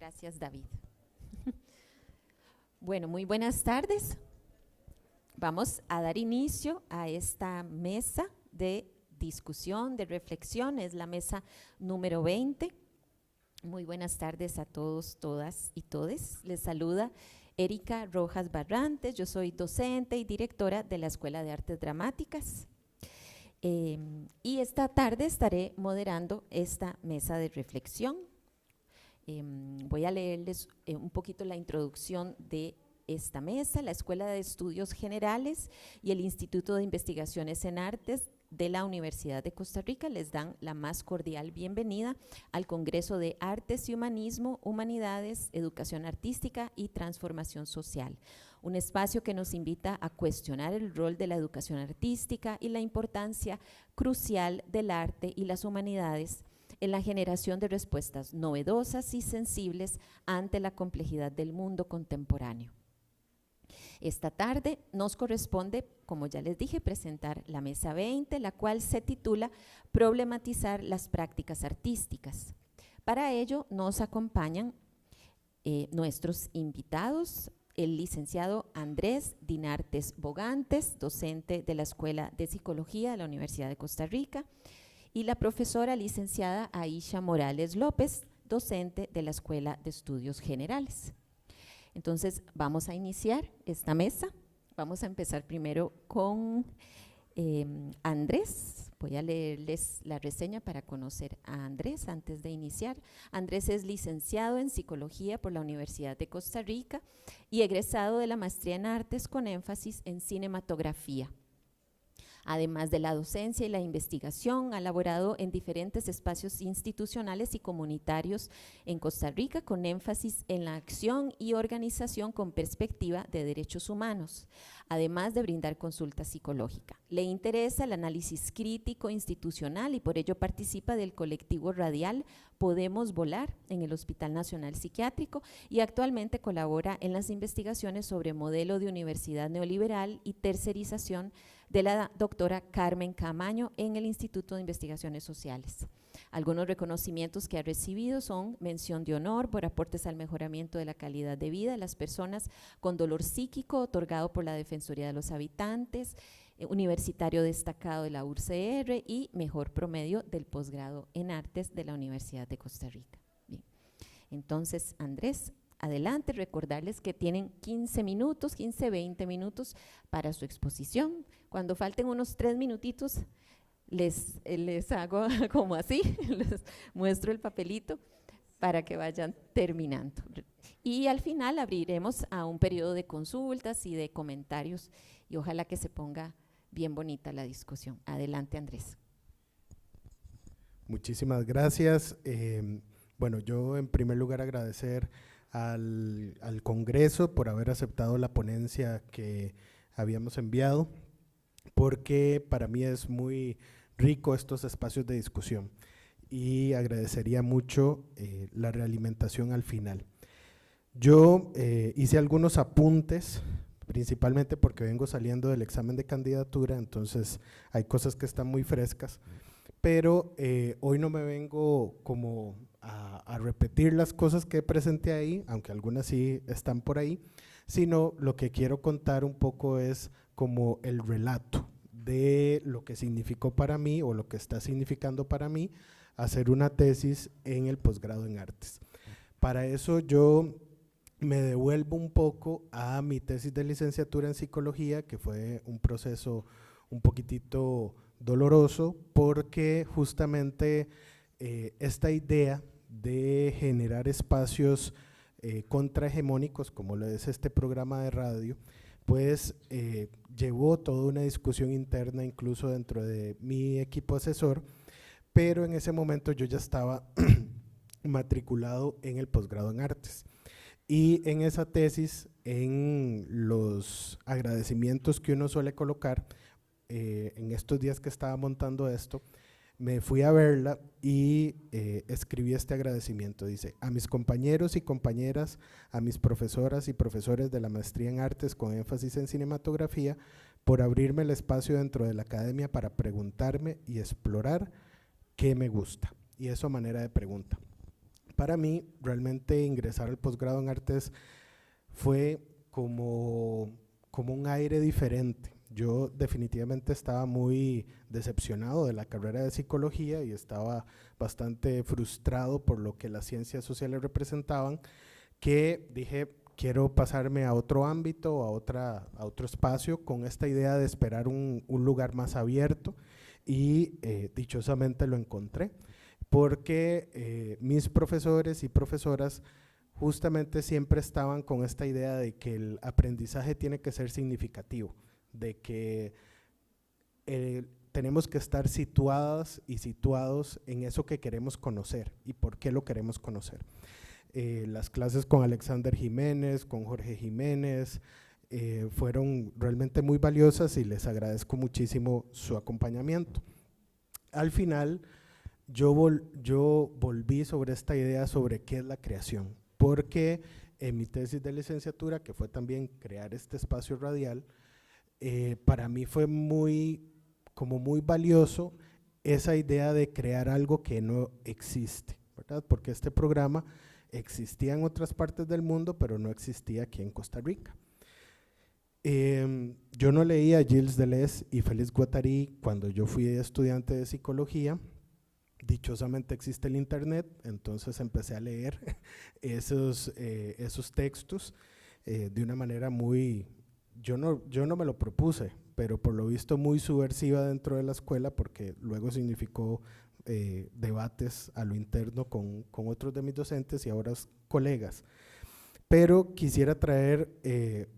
Gracias, David. Bueno, muy buenas tardes. Vamos a dar inicio a esta mesa de discusión, de reflexión. Es la mesa número 20. Muy buenas tardes a todos, todas y todes. Les saluda Erika Rojas Barrantes. Yo soy docente y directora de la Escuela de Artes Dramáticas. Y esta tarde estaré moderando esta mesa de reflexión. Voy a leerles un poquito la introducción de esta mesa. La Escuela de Estudios Generales y el Instituto de Investigaciones en Artes de la Universidad de Costa Rica les dan la más cordial bienvenida al Congreso de Artes y Humanismo, Humanidades, Educación Artística y Transformación Social, un espacio que nos invita a cuestionar el rol de la educación artística y la importancia crucial del arte y las humanidades en la generación de respuestas novedosas y sensibles ante la complejidad del mundo contemporáneo. Esta tarde nos corresponde, como ya les dije, presentar la mesa 20, la cual se titula Problematizar las prácticas artísticas. Para ello nos acompañan nuestros invitados, el licenciado Andrés Dinartes Bogantes, docente de la Escuela de Psicología de la Universidad de Costa Rica, y la profesora licenciada Aisha Morales López, docente de la Escuela de Estudios Generales. Entonces, vamos a iniciar esta mesa. Vamos a empezar primero con Andrés. Voy a leerles la reseña para conocer a Andrés antes de iniciar. Andrés es licenciado en Psicología por la Universidad de Costa Rica y egresado de la Maestría en Artes con énfasis en Cinematografía. Además de la docencia y la investigación, ha laborado en diferentes espacios institucionales y comunitarios en Costa Rica con énfasis en la acción y organización con perspectiva de derechos humanos, además de brindar consulta psicológica. Le interesa el análisis crítico institucional y por ello participa del colectivo radial Podemos Volar en el Hospital Nacional Psiquiátrico y actualmente colabora en las investigaciones sobre modelo de universidad neoliberal y tercerización de la doctora Carmen Camaño en el Instituto de Investigaciones Sociales. Algunos reconocimientos que ha recibido son mención de honor por aportes al mejoramiento de la calidad de vida de las personas con dolor psíquico, otorgado por la Defensoría de los Habitantes, universitario destacado de la UCR y mejor promedio del posgrado en Artes de la Universidad de Costa Rica. Bien. Entonces, Andrés, adelante, recordarles que tienen 20 minutos para su exposición. Cuando falten unos 3 minutitos, les hago como así, les muestro el papelito para que vayan terminando. Y al final abriremos a un periodo de consultas y de comentarios y ojalá que se ponga bien bonita la discusión. Adelante, Andrés. Muchísimas gracias. Bueno, yo en primer lugar agradecer al Congreso por haber aceptado la ponencia que habíamos enviado, porque para mí es muy rico estos espacios de discusión y agradecería mucho la realimentación al final. Yo hice algunos apuntes, principalmente porque vengo saliendo del examen de candidatura, entonces hay cosas que están muy frescas, pero hoy no me vengo como a repetir las cosas que presenté ahí, aunque algunas sí están por ahí, sino lo que quiero contar un poco es como el relato de lo que significó para mí o lo que está significando para mí hacer una tesis en el posgrado en artes. Para eso yo me devuelvo un poco a mi tesis de licenciatura en psicología, que fue un proceso un poquitito doloroso, porque justamente esta idea de generar espacios contrahegemónicos, como lo es este programa de radio, pues llevó toda una discusión interna incluso dentro de mi equipo asesor, pero en ese momento yo ya estaba matriculado en el posgrado en artes. Y en esa tesis, en los agradecimientos que uno suele colocar, en estos días que estaba montando esto, me fui a verla y escribí este agradecimiento. Dice: a mis compañeros y compañeras, a mis profesoras y profesores de la maestría en artes con énfasis en cinematografía, por abrirme el espacio dentro de la academia para preguntarme y explorar qué me gusta. Y eso a manera de pregunta. Para mí, realmente ingresar al posgrado en artes fue como un aire diferente. Yo definitivamente estaba muy decepcionado de la carrera de psicología y estaba bastante frustrado por lo que las ciencias sociales representaban, que dije, quiero pasarme a otro ámbito, a otro espacio, con esta idea de esperar un lugar más abierto, y dichosamente lo encontré, porque mis profesores y profesoras justamente siempre estaban con esta idea de que el aprendizaje tiene que ser significativo, de que tenemos que estar situadas y situados en eso que queremos conocer y por qué lo queremos conocer. Las clases con Alexander Jiménez, con Jorge Jiménez, fueron realmente muy valiosas y les agradezco muchísimo su acompañamiento. Al final, yo volví sobre esta idea sobre qué es la creación, porque en mi tesis de licenciatura, que fue también crear este espacio radial, para mí fue muy valioso esa idea de crear algo que no existe, ¿verdad? Porque este programa existía en otras partes del mundo, pero no existía aquí en Costa Rica. Yo no leía a Gilles Deleuze y Félix Guattari cuando yo fui estudiante de psicología. Dichosamente existe el internet, entonces empecé a leer esos textos de una manera muy, yo no me lo propuse, pero por lo visto muy subversiva dentro de la escuela, porque luego significó debates a lo interno con otros de mis docentes y ahora colegas. Pero quisiera traer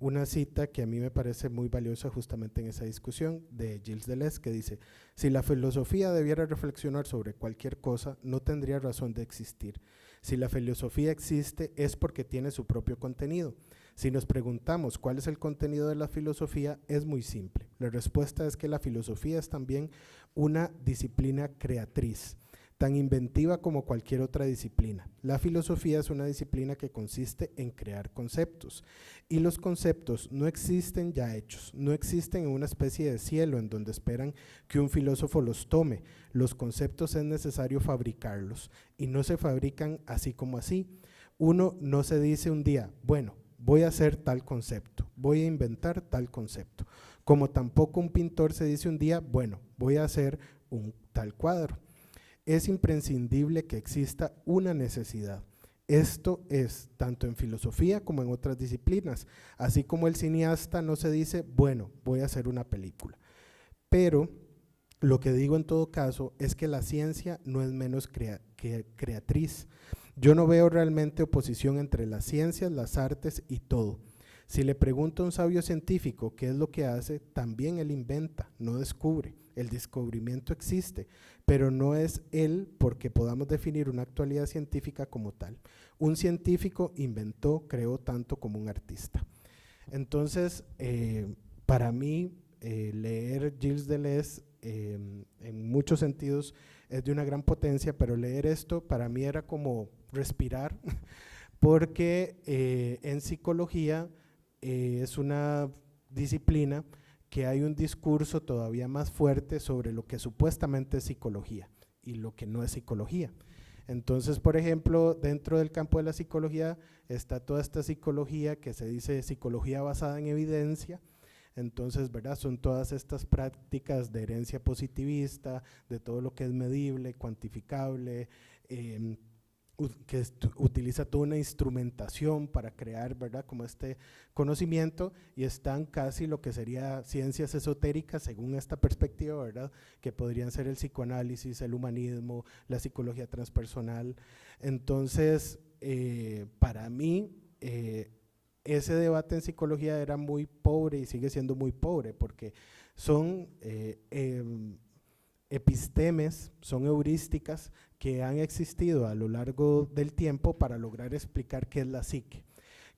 una cita que a mí me parece muy valiosa justamente en esa discusión, de Gilles Deleuze, que dice: si la filosofía debiera reflexionar sobre cualquier cosa, no tendría razón de existir. Si la filosofía existe, es porque tiene su propio contenido. Si nos preguntamos cuál es el contenido de la filosofía, es muy simple. La respuesta es que la filosofía es también una disciplina creatriz, tan inventiva como cualquier otra disciplina. La filosofía es una disciplina que consiste en crear conceptos, y los conceptos no existen ya hechos, no existen en una especie de cielo en donde esperan que un filósofo los tome. Los conceptos es necesario fabricarlos, y no se fabrican así como así. Uno no se dice un día, bueno, voy a hacer tal concepto, voy a inventar tal concepto, como tampoco un pintor se dice un día, bueno, voy a hacer un tal cuadro. Es imprescindible que exista una necesidad. Esto es tanto en filosofía como en otras disciplinas, así como el cineasta no se dice, bueno, voy a hacer una película. Pero lo que digo en todo caso es que la ciencia no es menos creatriz. Yo no veo realmente oposición entre las ciencias, las artes y todo. Si le pregunto a un sabio científico qué es lo que hace, también él inventa, no descubre. El descubrimiento existe, pero no es él porque podamos definir una actualidad científica como tal. Un científico inventó, creó tanto como un artista. Entonces, para mí, leer Gilles Deleuze en muchos sentidos es de una gran potencia, pero leer esto para mí era como respirar, porque en psicología es una disciplina que hay un discurso todavía más fuerte sobre lo que supuestamente es psicología y lo que no es psicología. Entonces, por ejemplo, dentro del campo de la psicología está toda esta psicología que se dice psicología basada en evidencia. Entonces, ¿verdad? Son todas estas prácticas de herencia positivista, de todo lo que es medible, cuantificable, que utiliza toda una instrumentación para crear, ¿verdad?, como este conocimiento, y están casi lo que sería ciencias esotéricas según esta perspectiva, ¿verdad?, que podrían ser el psicoanálisis, el humanismo, la psicología transpersonal. Entonces, para mí, ese debate en psicología era muy pobre y sigue siendo muy pobre, porque son epistemes, son heurísticas que han existido a lo largo del tiempo para lograr explicar qué es la psique.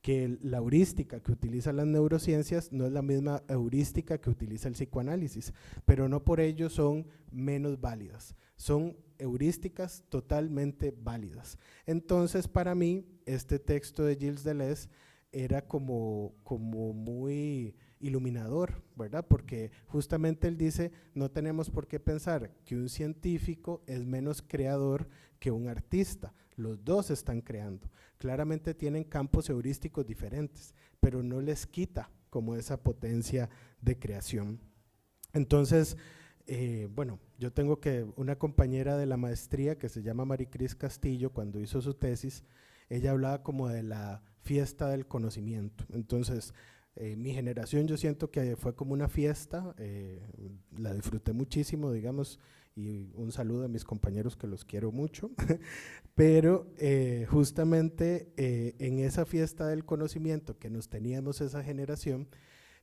Que la heurística que utilizan las neurociencias no es la misma heurística que utiliza el psicoanálisis, pero no por ello son menos válidas, son heurísticas totalmente válidas. Entonces, para mí, este texto de Gilles Deleuze era como muy iluminador, ¿verdad? Porque justamente él dice, no tenemos por qué pensar que un científico es menos creador que un artista. los dos están creando. Claramente tienen campos heurísticos diferentes, pero no les quita como esa potencia de creación. Entonces, bueno, yo tengo una compañera de la maestría que se llama Maricris Castillo, cuando hizo su tesis, ella hablaba como de la fiesta del conocimiento. Entonces, mi generación yo siento que fue como una fiesta, la disfruté muchísimo, digamos, y un saludo a mis compañeros que los quiero mucho, pero justamente en esa fiesta del conocimiento que nos teníamos esa generación,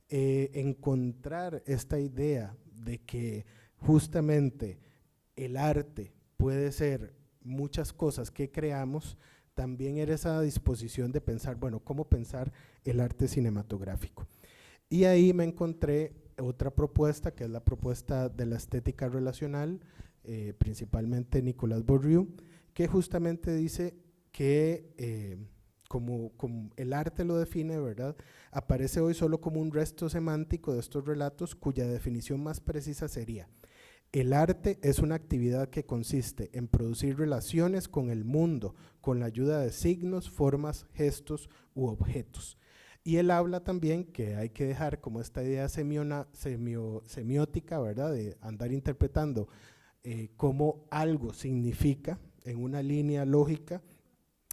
encontrar esta idea de que justamente el arte puede ser muchas cosas que creamos, también era esa disposición de pensar, bueno, ¿cómo pensar el arte cinematográfico? Y ahí me encontré otra propuesta, que es la propuesta de la estética relacional, principalmente Nicolas Bourdieu, que justamente dice que como el arte lo define, ¿verdad?, aparece hoy solo como un resto semántico de estos relatos, cuya definición más precisa sería: el arte es una actividad que consiste en producir relaciones con el mundo con la ayuda de signos, formas, gestos u objetos. Y él habla también que hay que dejar como esta idea semiótica, ¿verdad?, de andar interpretando cómo algo significa en una línea lógica,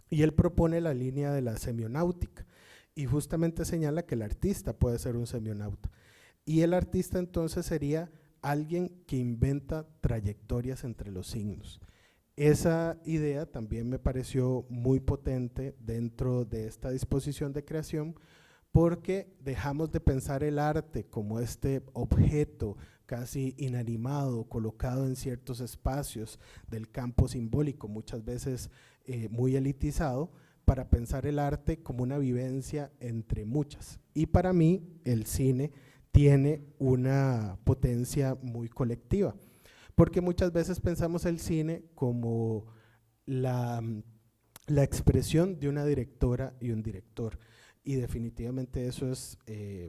y él propone la línea de la semionáutica y justamente señala que el artista puede ser un semionauta. Y el artista entonces sería alguien que inventa trayectorias entre los signos. Esa idea también me pareció muy potente dentro de esta disposición de creación, porque dejamos de pensar el arte como este objeto casi inanimado, colocado en ciertos espacios del campo simbólico, muchas veces muy elitizado, para pensar el arte como una vivencia entre muchas. Y para mí el cine tiene una potencia muy colectiva, porque muchas veces pensamos el cine como la expresión de una directora y un director, y definitivamente eso es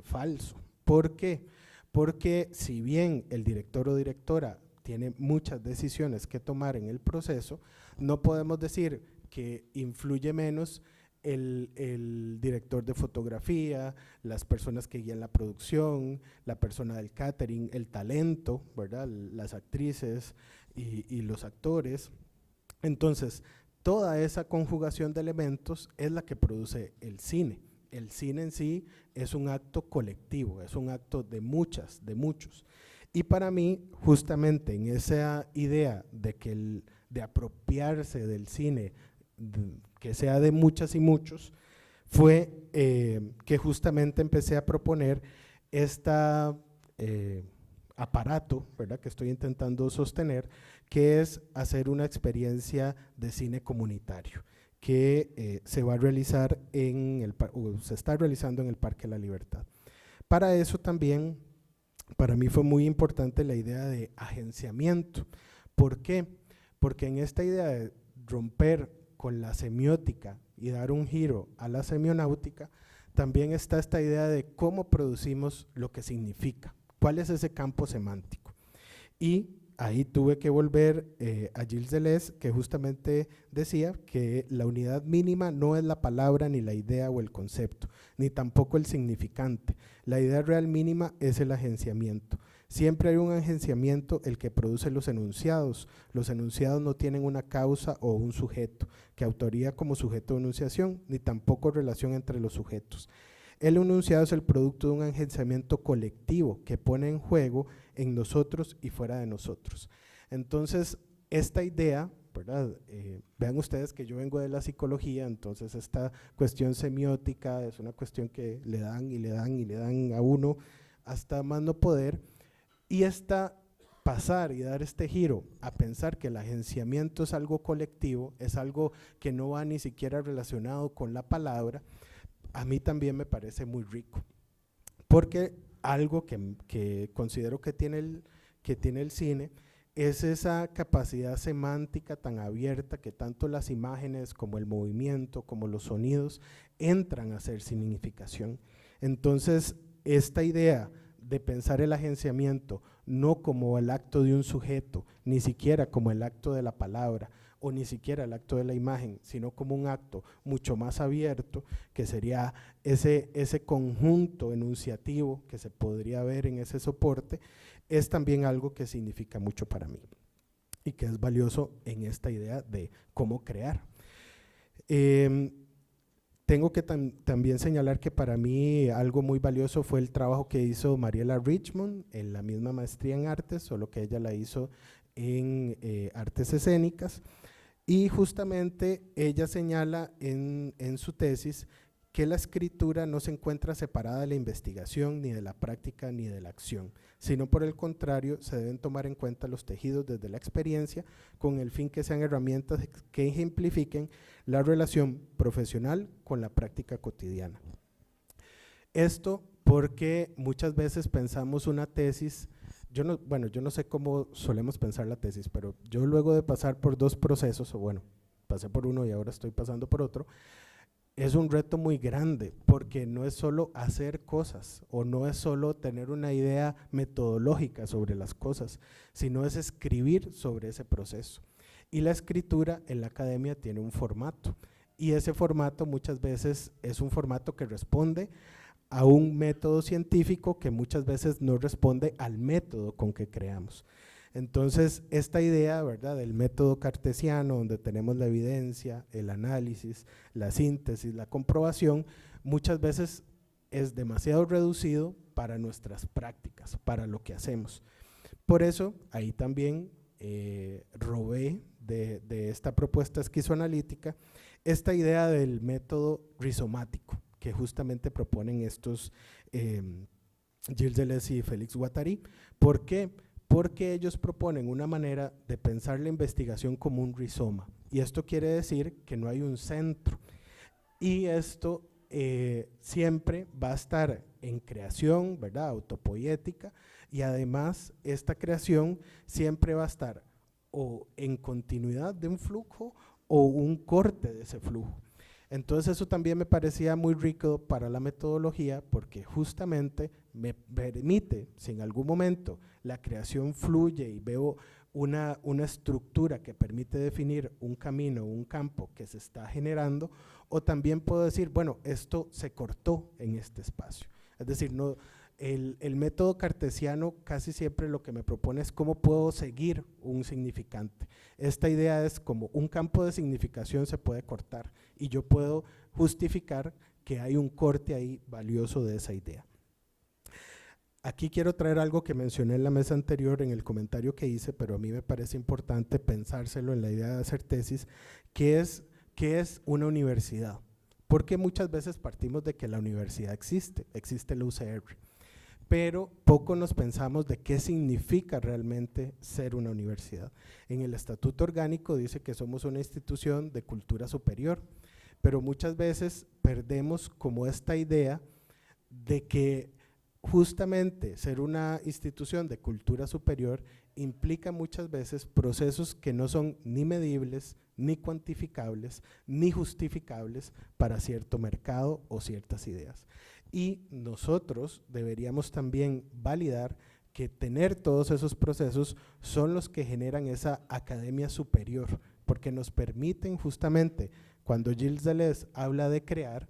falso. ¿Por qué? Porque si bien el director o directora tiene muchas decisiones que tomar en el proceso, no podemos decir que influye menos el director de fotografía, las personas que guían la producción, la persona del catering, el talento, ¿verdad?, las actrices y los actores. Entonces, toda esa conjugación de elementos es la que produce el cine. El cine en sí es un acto colectivo, es un acto de muchos. Y para mí, justamente en esa idea de apropiarse del cine, que sea de muchas y muchos, fue que justamente empecé a proponer este aparato, ¿verdad?, que estoy intentando sostener, que es hacer una experiencia de cine comunitario, que se va a realizar se está realizando en el Parque La Libertad. Para eso también, para mí fue muy importante la idea de agenciamiento. ¿Por qué? Porque en esta idea de romper con la semiótica y dar un giro a la semionáutica, también está esta idea de cómo producimos lo que significa, cuál es ese campo semántico. Y ahí tuve que volver a Gilles Deleuze, que justamente decía que la unidad mínima no es la palabra, ni la idea o el concepto, ni tampoco el significante. La idea real mínima es el agenciamiento. Siempre hay un agenciamiento el que produce los enunciados. Los enunciados no tienen una causa o un sujeto, que autoría como sujeto de enunciación, ni tampoco relación entre los sujetos. El enunciado es el producto de un agenciamiento colectivo que pone en juego en nosotros y fuera de nosotros. Entonces, esta idea, ¿verdad? Vean ustedes que yo vengo de la psicología, entonces esta cuestión semiótica es una cuestión que le dan y le dan y le dan a uno hasta más no poder, y pasar y dar este giro a pensar que el agenciamiento es algo colectivo, es algo que no va ni siquiera relacionado con la palabra, a mí también me parece muy rico, porque algo que considero que tiene el cine es esa capacidad semántica tan abierta que tanto las imágenes como el movimiento, como los sonidos, entran a ser significación. Entonces, esta idea de pensar el agenciamiento no como el acto de un sujeto, ni siquiera como el acto de la palabra o ni siquiera el acto de la imagen, sino como un acto mucho más abierto, que sería ese conjunto enunciativo que se podría ver en ese soporte, es también algo que significa mucho para mí y que es valioso en esta idea de cómo crear. Tengo que también señalar que para mí algo muy valioso fue el trabajo que hizo Mariela Richmond en la misma maestría en artes, solo que ella la hizo en artes escénicas, y justamente ella señala en su tesis que la escritura no se encuentra separada de la investigación, ni de la práctica, ni de la acción, sino por el contrario, se deben tomar en cuenta los tejidos desde la experiencia con el fin que sean herramientas que ejemplifiquen la relación profesional con la práctica cotidiana. Esto porque muchas veces pensamos una tesis, yo no sé cómo solemos pensar la tesis, pero yo luego de pasar por dos procesos, o bueno, pasé por uno y ahora estoy pasando por otro, es un reto muy grande, porque no es solo hacer cosas o no es solo tener una idea metodológica sobre las cosas, sino es escribir sobre ese proceso. Y la escritura en la academia tiene un formato, y ese formato muchas veces es un formato que responde a un método científico que muchas veces no responde al método con que creamos. Entonces, esta idea, ¿verdad?, del método cartesiano, donde tenemos la evidencia, el análisis, la síntesis, la comprobación, muchas veces es demasiado reducido para nuestras prácticas, para lo que hacemos. Por eso, ahí también robé de esta propuesta esquizoanalítica esta idea del método rizomático, que justamente proponen estos Gilles Deleuze y Félix Guattari. ¿Por qué? Porque ellos proponen una manera de pensar la investigación como un rizoma, y esto quiere decir que no hay un centro, y esto siempre va a estar en creación, ¿verdad?, autopoética, y además esta creación siempre va a estar o en continuidad de un flujo o un corte de ese flujo. Entonces eso también me parecía muy rico para la metodología, porque justamente me permite, si en algún momento la creación fluye y veo una estructura que permite definir un camino, un campo que se está generando, o también puedo decir, bueno, esto se cortó en este espacio. Es decir, no, el método cartesiano casi siempre lo que me propone es cómo puedo seguir un significante. Esta idea es como un campo de significación se puede cortar y yo puedo justificar que hay un corte ahí valioso de esa idea. Aquí quiero traer algo que mencioné en la mesa anterior en el comentario que hice, pero a mí me parece importante pensárselo en la idea de hacer tesis, que es una universidad. Porque muchas veces partimos de que la universidad existe la UCR, pero poco nos pensamos de qué significa realmente ser una universidad. En el estatuto orgánico dice que somos una institución de cultura superior, pero muchas veces perdemos como esta idea de que justamente ser una institución de cultura superior implica muchas veces procesos que no son ni medibles, ni cuantificables, ni justificables para cierto mercado o ciertas ideas. Y nosotros deberíamos también validar que tener todos esos procesos son los que generan esa academia superior, porque nos permiten justamente, cuando Gilles Deleuze habla de crear,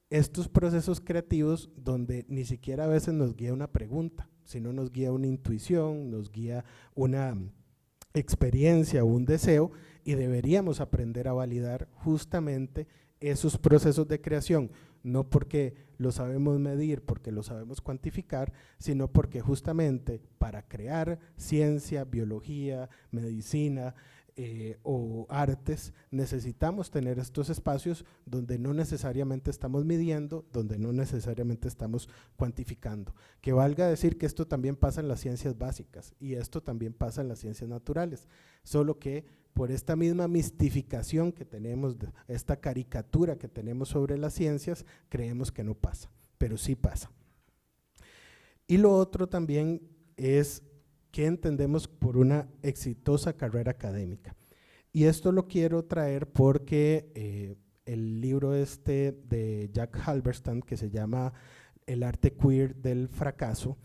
estos procesos creativos donde ni siquiera a veces nos guía una pregunta, sino nos guía una intuición, nos guía una experiencia o un deseo, y deberíamos aprender a validar justamente esos procesos de creación, no porque lo sabemos medir, porque lo sabemos cuantificar, sino porque justamente para crear ciencia, biología, medicina, o artes, necesitamos tener estos espacios donde no necesariamente estamos midiendo, donde no necesariamente estamos cuantificando. Que valga decir que esto también pasa en las ciencias básicas y esto también pasa en las ciencias naturales, solo que por esta misma mistificación que tenemos, esta caricatura que tenemos sobre las ciencias, creemos que no pasa, pero sí pasa. Y lo otro también es ¿qué entendemos por una exitosa carrera académica? Y esto lo quiero traer porque el libro de Jack Halberstam, que se llama El arte queer del fracaso,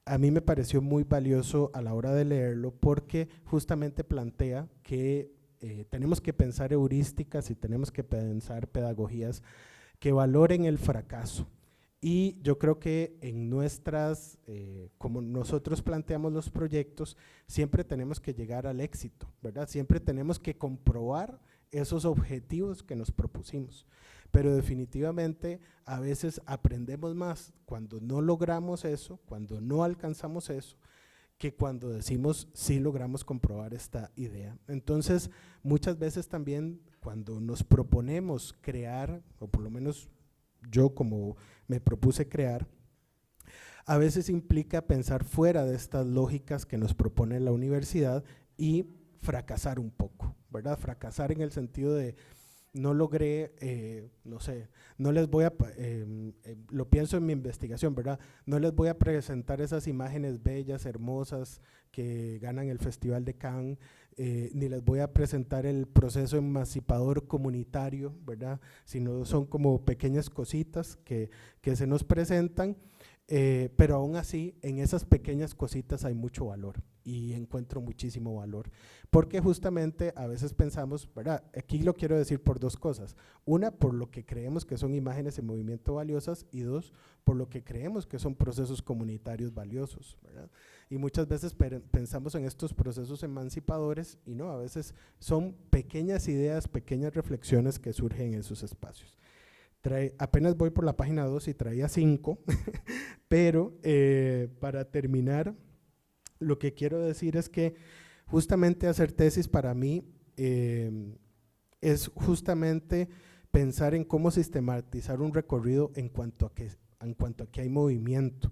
a mí me pareció muy valioso a la hora de leerlo porque justamente plantea que tenemos que pensar heurísticas y tenemos que pensar pedagogías que valoren el fracaso. Y yo creo que en nuestras, como nosotros planteamos los proyectos, siempre tenemos que llegar al éxito, ¿verdad? Siempre tenemos que comprobar esos objetivos que nos propusimos. Pero definitivamente a veces aprendemos más cuando no logramos eso, cuando no alcanzamos eso, que cuando decimos sí logramos comprobar esta idea. Entonces, muchas veces también cuando nos proponemos crear, o por lo menos yo como me propuse crear, a veces implica pensar fuera de estas lógicas que nos propone la universidad y fracasar un poco, ¿verdad? Fracasar en el sentido de no logré, no sé, no les voy a, lo pienso en mi investigación, ¿verdad? No les voy a presentar esas imágenes bellas, hermosas que ganan el Festival de Cannes, ni les voy a presentar el proceso emancipador comunitario, ¿verdad? Sino son como pequeñas cositas que se nos presentan, pero aún así en esas pequeñas cositas hay mucho valor y encuentro muchísimo valor, porque justamente a veces pensamos, ¿verdad? Aquí lo quiero decir por dos cosas: una, por lo que creemos que son imágenes en movimiento valiosas, y dos, por lo que creemos que son procesos comunitarios valiosos, ¿verdad? Y muchas veces pensamos en estos procesos emancipadores y no, a veces son pequeñas ideas, pequeñas reflexiones que surgen en esos espacios. Apenas voy por la página 2 y traía 5, pero para terminar, lo que quiero decir es que justamente hacer tesis para mí es justamente pensar en cómo sistematizar un recorrido en cuanto a que hay movimiento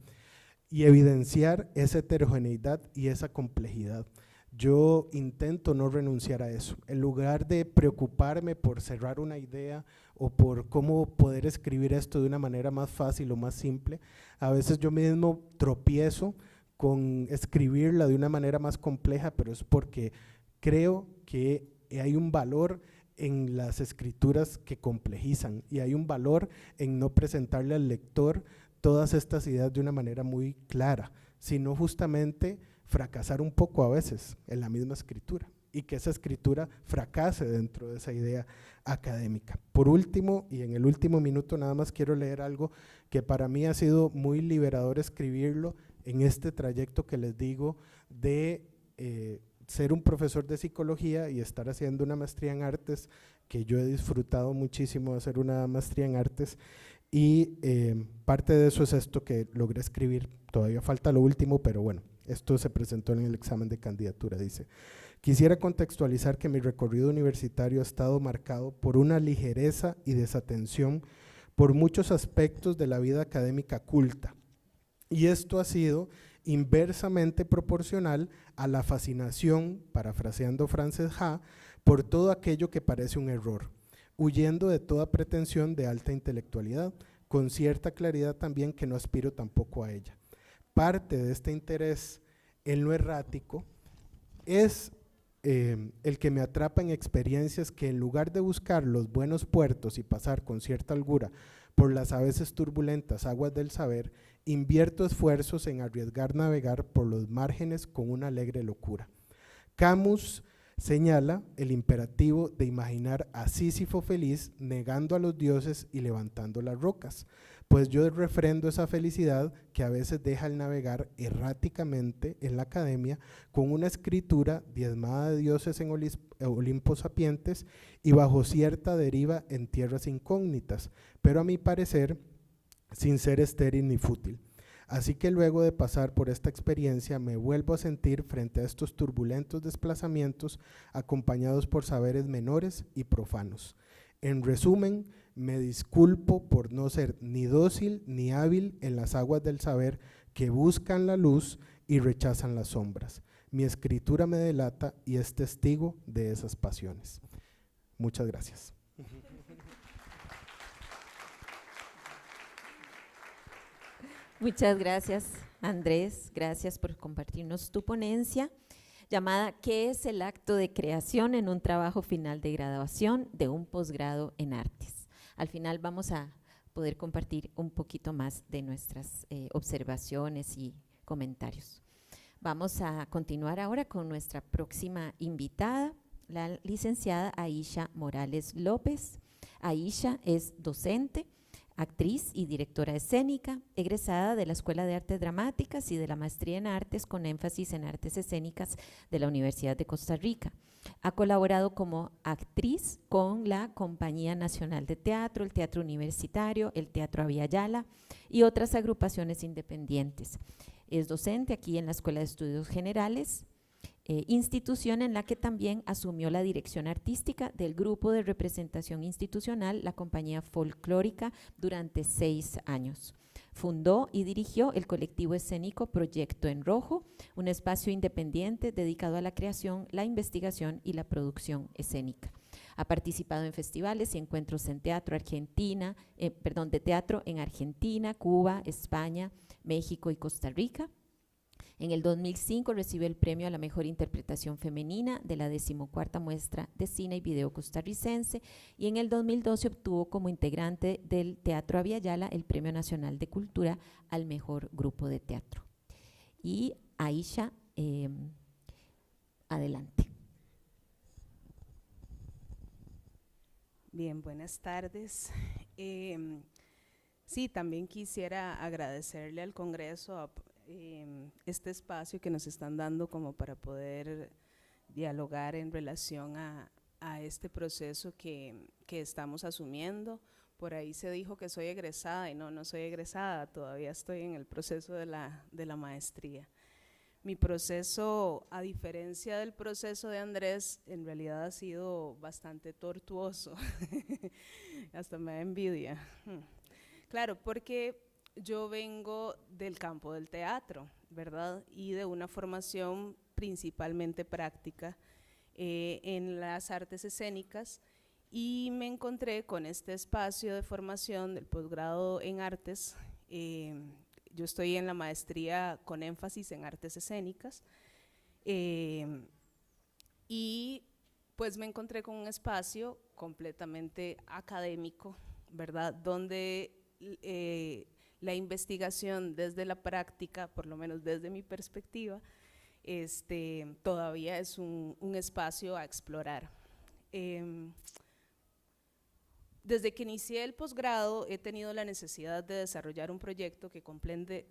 y evidenciar esa heterogeneidad y esa complejidad. Yo intento no renunciar a eso, en lugar de preocuparme por cerrar una idea o por cómo poder escribir esto de una manera más fácil o más simple. A veces yo mismo tropiezo con escribirla de una manera más compleja, pero es porque creo que hay un valor en las escrituras que complejizan y hay un valor en no presentarle al lector todas estas ideas de una manera muy clara, sino justamente fracasar un poco a veces en la misma escritura y que esa escritura fracase dentro de esa idea académica. Por último, y en el último minuto nada más quiero leer algo que para mí ha sido muy liberador escribirlo en este trayecto que les digo de ser un profesor de psicología y estar haciendo una maestría en artes, que yo he disfrutado muchísimo de hacer una maestría en artes, y parte de eso es esto que logré escribir. Todavía falta lo último, pero bueno, esto se presentó en el examen de candidatura. Dice: quisiera contextualizar que mi recorrido universitario ha estado marcado por una ligereza y desatención por muchos aspectos de la vida académica culta, y esto ha sido inversamente proporcional a la fascinación, parafraseando Frances Ha, por todo aquello que parece un error, huyendo de toda pretensión de alta intelectualidad, con cierta claridad también que no aspiro tampoco a ella. Parte de este interés en lo errático es el que me atrapa en experiencias que, en lugar de buscar los buenos puertos y pasar con cierta holgura por las a veces turbulentas aguas del saber, invierto esfuerzos en arriesgar navegar por los márgenes con una alegre locura. Camus señala el imperativo de imaginar a Sísifo feliz negando a los dioses y levantando las rocas, pues yo refrendo esa felicidad que a veces deja el navegar erráticamente en la academia con una escritura diezmada de dioses en Olimpos sapientes y bajo cierta deriva en tierras incógnitas, pero a mi parecer sin ser estéril ni fútil. Así que luego de pasar por esta experiencia me vuelvo a sentir frente a estos turbulentos desplazamientos acompañados por saberes menores y profanos. En resumen, me disculpo por no ser ni dócil ni hábil en las aguas del saber que buscan la luz y rechazan las sombras. Mi escritura me delata y es testigo de esas pasiones. Muchas gracias. Muchas gracias, Andrés. Gracias por compartirnos tu ponencia llamada ¿Qué es el acto de creación en un trabajo final de graduación de un posgrado en artes? Al final vamos a poder compartir un poquito más de nuestras observaciones y comentarios. Vamos a continuar ahora con nuestra próxima invitada, la licenciada Aisha Morales López. Aisha es docente, actriz y directora escénica, egresada de la Escuela de Artes Dramáticas y de la Maestría en Artes con énfasis en Artes Escénicas de la Universidad de Costa Rica. Ha colaborado como actriz con la Compañía Nacional de Teatro, el Teatro Universitario, el Teatro Avia Yala y otras agrupaciones independientes. Es docente aquí en la Escuela de Estudios Generales, institución en la que también asumió la dirección artística del grupo de representación institucional, la Compañía Folclórica, durante 6 años. Fundó y dirigió el colectivo escénico Proyecto en Rojo, un espacio independiente dedicado a la creación, la investigación y la producción escénica. Ha participado en festivales y encuentros en teatro de teatro en Argentina, Cuba, España, México y Costa Rica. En el 2005 recibió el premio a la mejor interpretación femenina de la 14ª Muestra de Cine y Video Costarricense y en el 2012 obtuvo como integrante del Teatro Avia Yala el Premio Nacional de Cultura al mejor grupo de teatro. Y Aisha, adelante. Bien, buenas tardes. Sí, también quisiera agradecerle al Congreso este espacio que nos están dando como para poder dialogar en relación a este proceso que estamos asumiendo. Por ahí se dijo que soy egresada y no soy egresada, todavía estoy en el proceso de la maestría. Mi proceso, a diferencia del proceso de Andrés, en realidad ha sido bastante tortuoso, hasta me da envidia. Claro, porque yo vengo del campo del teatro, ¿verdad? Y de una formación principalmente práctica en las artes escénicas, y me encontré con este espacio de formación del posgrado en artes. Yo estoy en la maestría con énfasis en artes escénicas y pues me encontré con un espacio completamente académico, ¿verdad? Donde la investigación desde la práctica, por lo menos desde mi perspectiva, todavía es un espacio a explorar. Desde que inicié el posgrado he tenido la necesidad de desarrollar un proyecto que contemple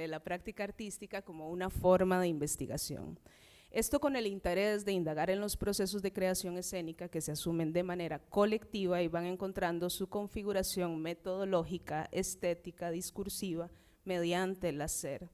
la práctica artística como una forma de investigación. Esto con el interés de indagar en los procesos de creación escénica que se asumen de manera colectiva y van encontrando su configuración metodológica, estética, discursiva, mediante el hacer.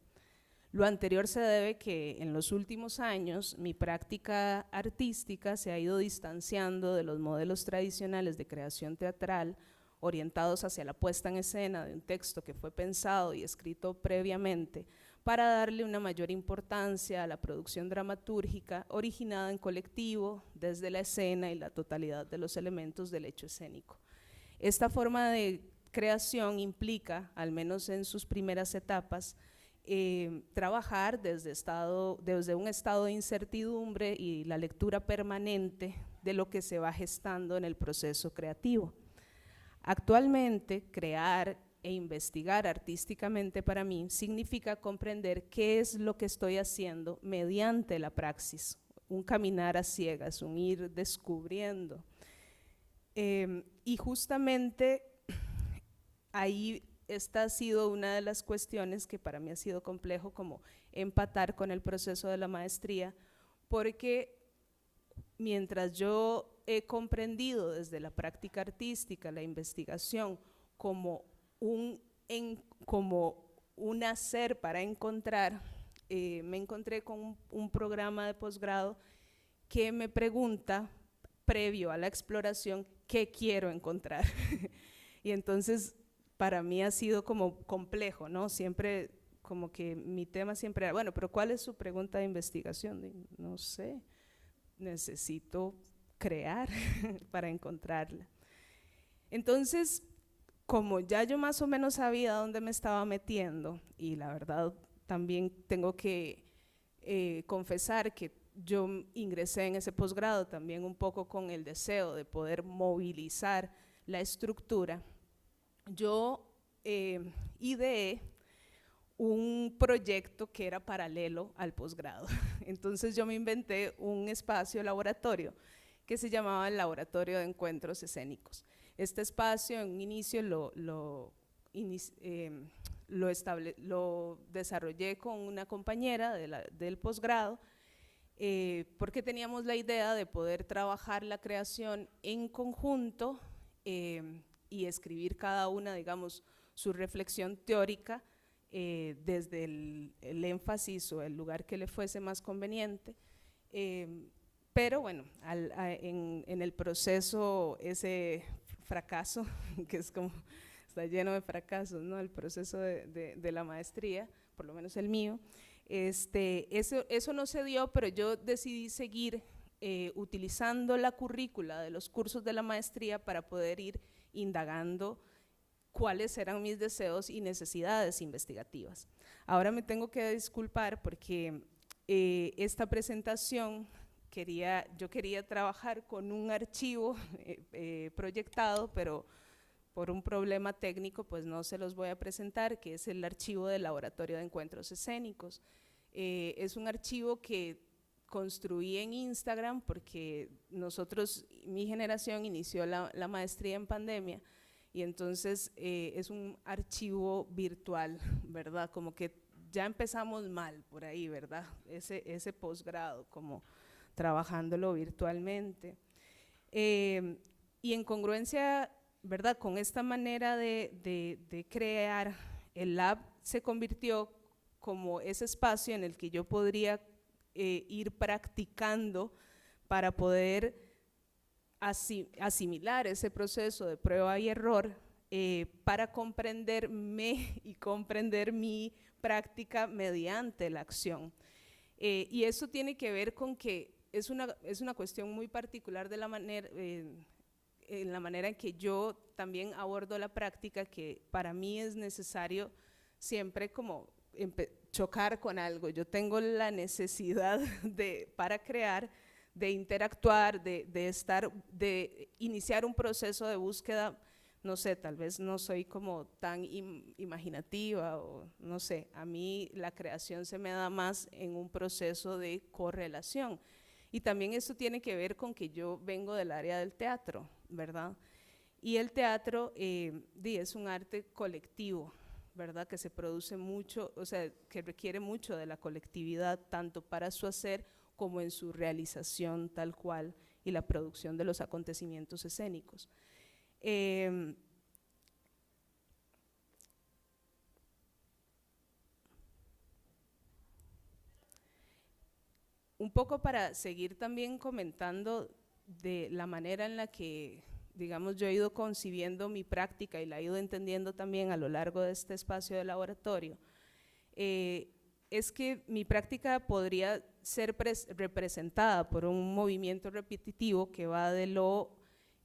Lo anterior se debe que en los últimos años mi práctica artística se ha ido distanciando de los modelos tradicionales de creación teatral orientados hacia la puesta en escena de un texto que fue pensado y escrito previamente para darle una mayor importancia a la producción dramatúrgica originada en colectivo desde la escena y la totalidad de los elementos del hecho escénico. Esta forma de creación implica, al menos en sus primeras etapas, trabajar desde un estado de incertidumbre y la lectura permanente de lo que se va gestando en el proceso creativo. Actualmente, crear e investigar artísticamente para mí significa comprender qué es lo que estoy haciendo mediante la praxis, un caminar a ciegas, un ir descubriendo. Y justamente ahí esta ha sido una de las cuestiones que para mí ha sido complejo como empatar con el proceso de la maestría, porque mientras yo he comprendido desde la práctica artística, la investigación, como un hacer para encontrar, me encontré con un programa de posgrado que me pregunta, previo a la exploración, ¿qué quiero encontrar? Y entonces para mí ha sido como complejo, ¿no? Siempre como que mi tema siempre era, bueno, pero ¿cuál es su pregunta de investigación? Y no sé, necesito crear para encontrarla. Entonces, como ya yo más o menos sabía dónde me estaba metiendo, y la verdad también tengo que confesar que yo ingresé en ese posgrado también un poco con el deseo de poder movilizar la estructura, yo ideé un proyecto que era paralelo al posgrado. Entonces yo me inventé un espacio laboratorio que se llamaba el Laboratorio de Encuentros Escénicos. Este espacio en un inicio lo desarrollé con una compañera del posgrado, porque teníamos la idea de poder trabajar la creación en conjunto y escribir cada una, digamos, su reflexión teórica desde el énfasis o el lugar que le fuese más conveniente. Pero bueno, en el proceso, ese fracaso, que es como, está lleno de fracasos, ¿no? El proceso de la maestría, por lo menos el mío, eso no se dio, pero yo decidí seguir utilizando la currícula de los cursos de la maestría para poder ir indagando cuáles eran mis deseos y necesidades investigativas. Ahora me tengo que disculpar porque esta presentación yo quería trabajar con un archivo proyectado, pero por un problema técnico pues no se los voy a presentar, que es el archivo del Laboratorio de Encuentros Escénicos. Es un archivo que construí en Instagram porque mi generación inició la maestría en pandemia, y entonces es un archivo virtual, ¿verdad? Como que ya empezamos mal por ahí, ¿verdad? Ese posgrado, como trabajándolo virtualmente. Y en congruencia, ¿verdad? Con esta manera de crear, el lab se convirtió como ese espacio en el que yo podría ir practicando para poder asimilar ese proceso de prueba y error, para comprenderme y comprender mi práctica mediante la acción. Y eso tiene que ver con que es una cuestión muy particular de la manera, en la manera en que yo también abordo la práctica, que para mí es necesario siempre como chocar con algo. Yo tengo la necesidad para crear, de interactuar, de iniciar un proceso de búsqueda. No sé, tal vez no soy como tan imaginativa, o no sé, a mí la creación se me da más en un proceso de correlación. Y también esto tiene que ver con que yo vengo del área del teatro, ¿verdad? Y el teatro es un arte colectivo, ¿verdad? Que se produce mucho, o sea, que requiere mucho de la colectividad, tanto para su hacer como en su realización tal cual y la producción de los acontecimientos escénicos. Un poco para seguir también comentando de la manera en la que, digamos, yo he ido concibiendo mi práctica y la he ido entendiendo también a lo largo de este espacio de laboratorio, es que mi práctica podría ser representada por un movimiento repetitivo que va de lo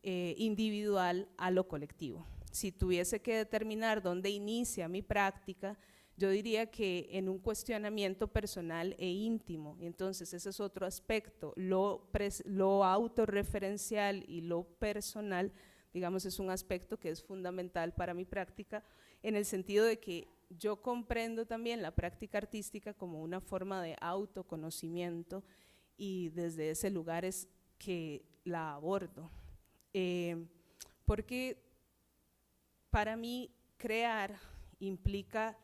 individual a lo colectivo. Si tuviese que determinar dónde inicia mi práctica, yo diría que en un cuestionamiento personal e íntimo. Entonces ese es otro aspecto, lo autorreferencial y lo personal, digamos, es un aspecto que es fundamental para mi práctica, en el sentido de que yo comprendo también la práctica artística como una forma de autoconocimiento, y desde ese lugar es que la abordo. Porque para mí crear implica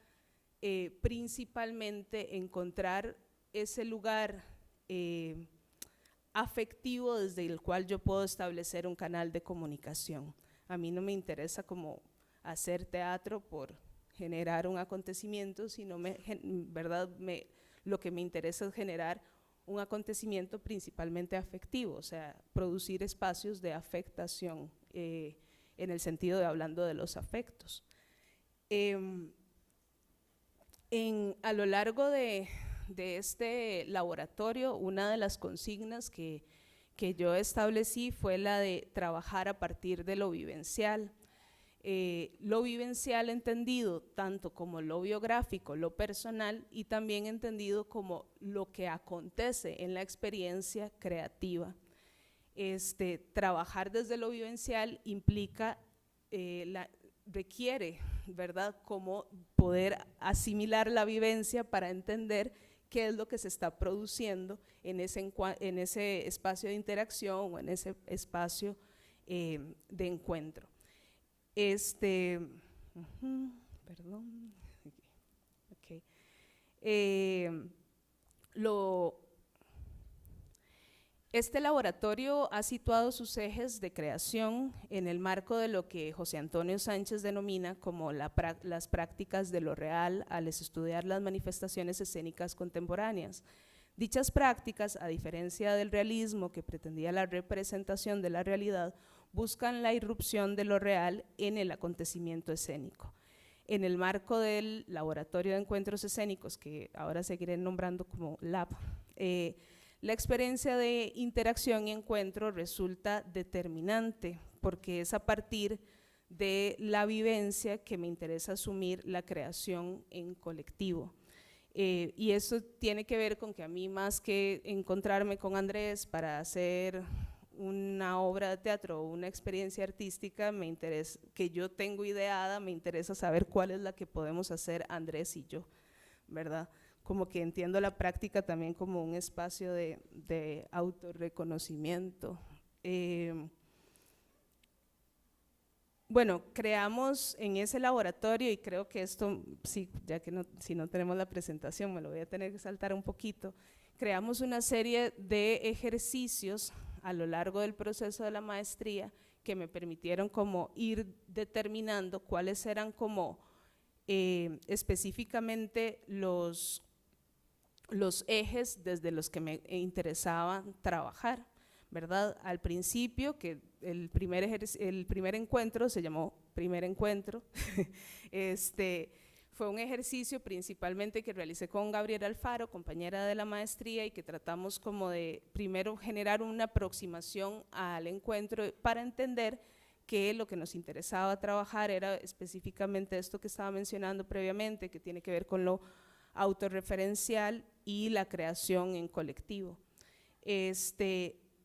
principalmente encontrar ese lugar afectivo desde el cual yo puedo establecer un canal de comunicación. A mí no me interesa como hacer teatro por generar un acontecimiento, sino lo que me interesa es generar un acontecimiento principalmente afectivo, o sea, producir espacios de afectación, en el sentido de hablando de los afectos. A lo largo de este laboratorio, una de las consignas que yo establecí fue la de trabajar a partir de lo vivencial. Lo vivencial entendido tanto como lo biográfico, lo personal, y también entendido como lo que acontece en la experiencia creativa. Trabajar desde lo vivencial implica, requiere ¿verdad? Cómo poder asimilar la vivencia para entender qué es lo que se está produciendo en ese espacio de interacción o en ese espacio de encuentro. Perdón. Okay. Este laboratorio ha situado sus ejes de creación en el marco de lo que José Antonio Sánchez denomina como las prácticas de lo real al estudiar las manifestaciones escénicas contemporáneas. Dichas prácticas, a diferencia del realismo que pretendía la representación de la realidad, buscan la irrupción de lo real en el acontecimiento escénico. En el marco del Laboratorio de Encuentros Escénicos, que ahora seguiré nombrando como LAB, la experiencia de interacción y encuentro resulta determinante, porque es a partir de la vivencia que me interesa asumir la creación en colectivo. Y eso tiene que ver con que a mí, más que encontrarme con Andrés para hacer una obra de teatro o una experiencia artística que yo tengo ideada, me interesa saber cuál es la que podemos hacer Andrés y yo, ¿verdad? Como que entiendo la práctica también como un espacio de autorreconocimiento. Bueno, creamos en ese laboratorio, y creo que esto, sí, ya que si no tenemos la presentación, me lo voy a tener que saltar un poquito, creamos una serie de ejercicios a lo largo del proceso de la maestría que me permitieron como ir determinando cuáles eran como específicamente los ejes desde los que me interesaba trabajar, ¿verdad? Al principio, que el primer encuentro se llamó Primer Encuentro, fue un ejercicio principalmente que realicé con Gabriela Alfaro, compañera de la maestría, y que tratamos como de primero generar una aproximación al encuentro para entender que lo que nos interesaba trabajar era específicamente esto que estaba mencionando previamente, que tiene que ver con lo autorreferencial y la creación en colectivo.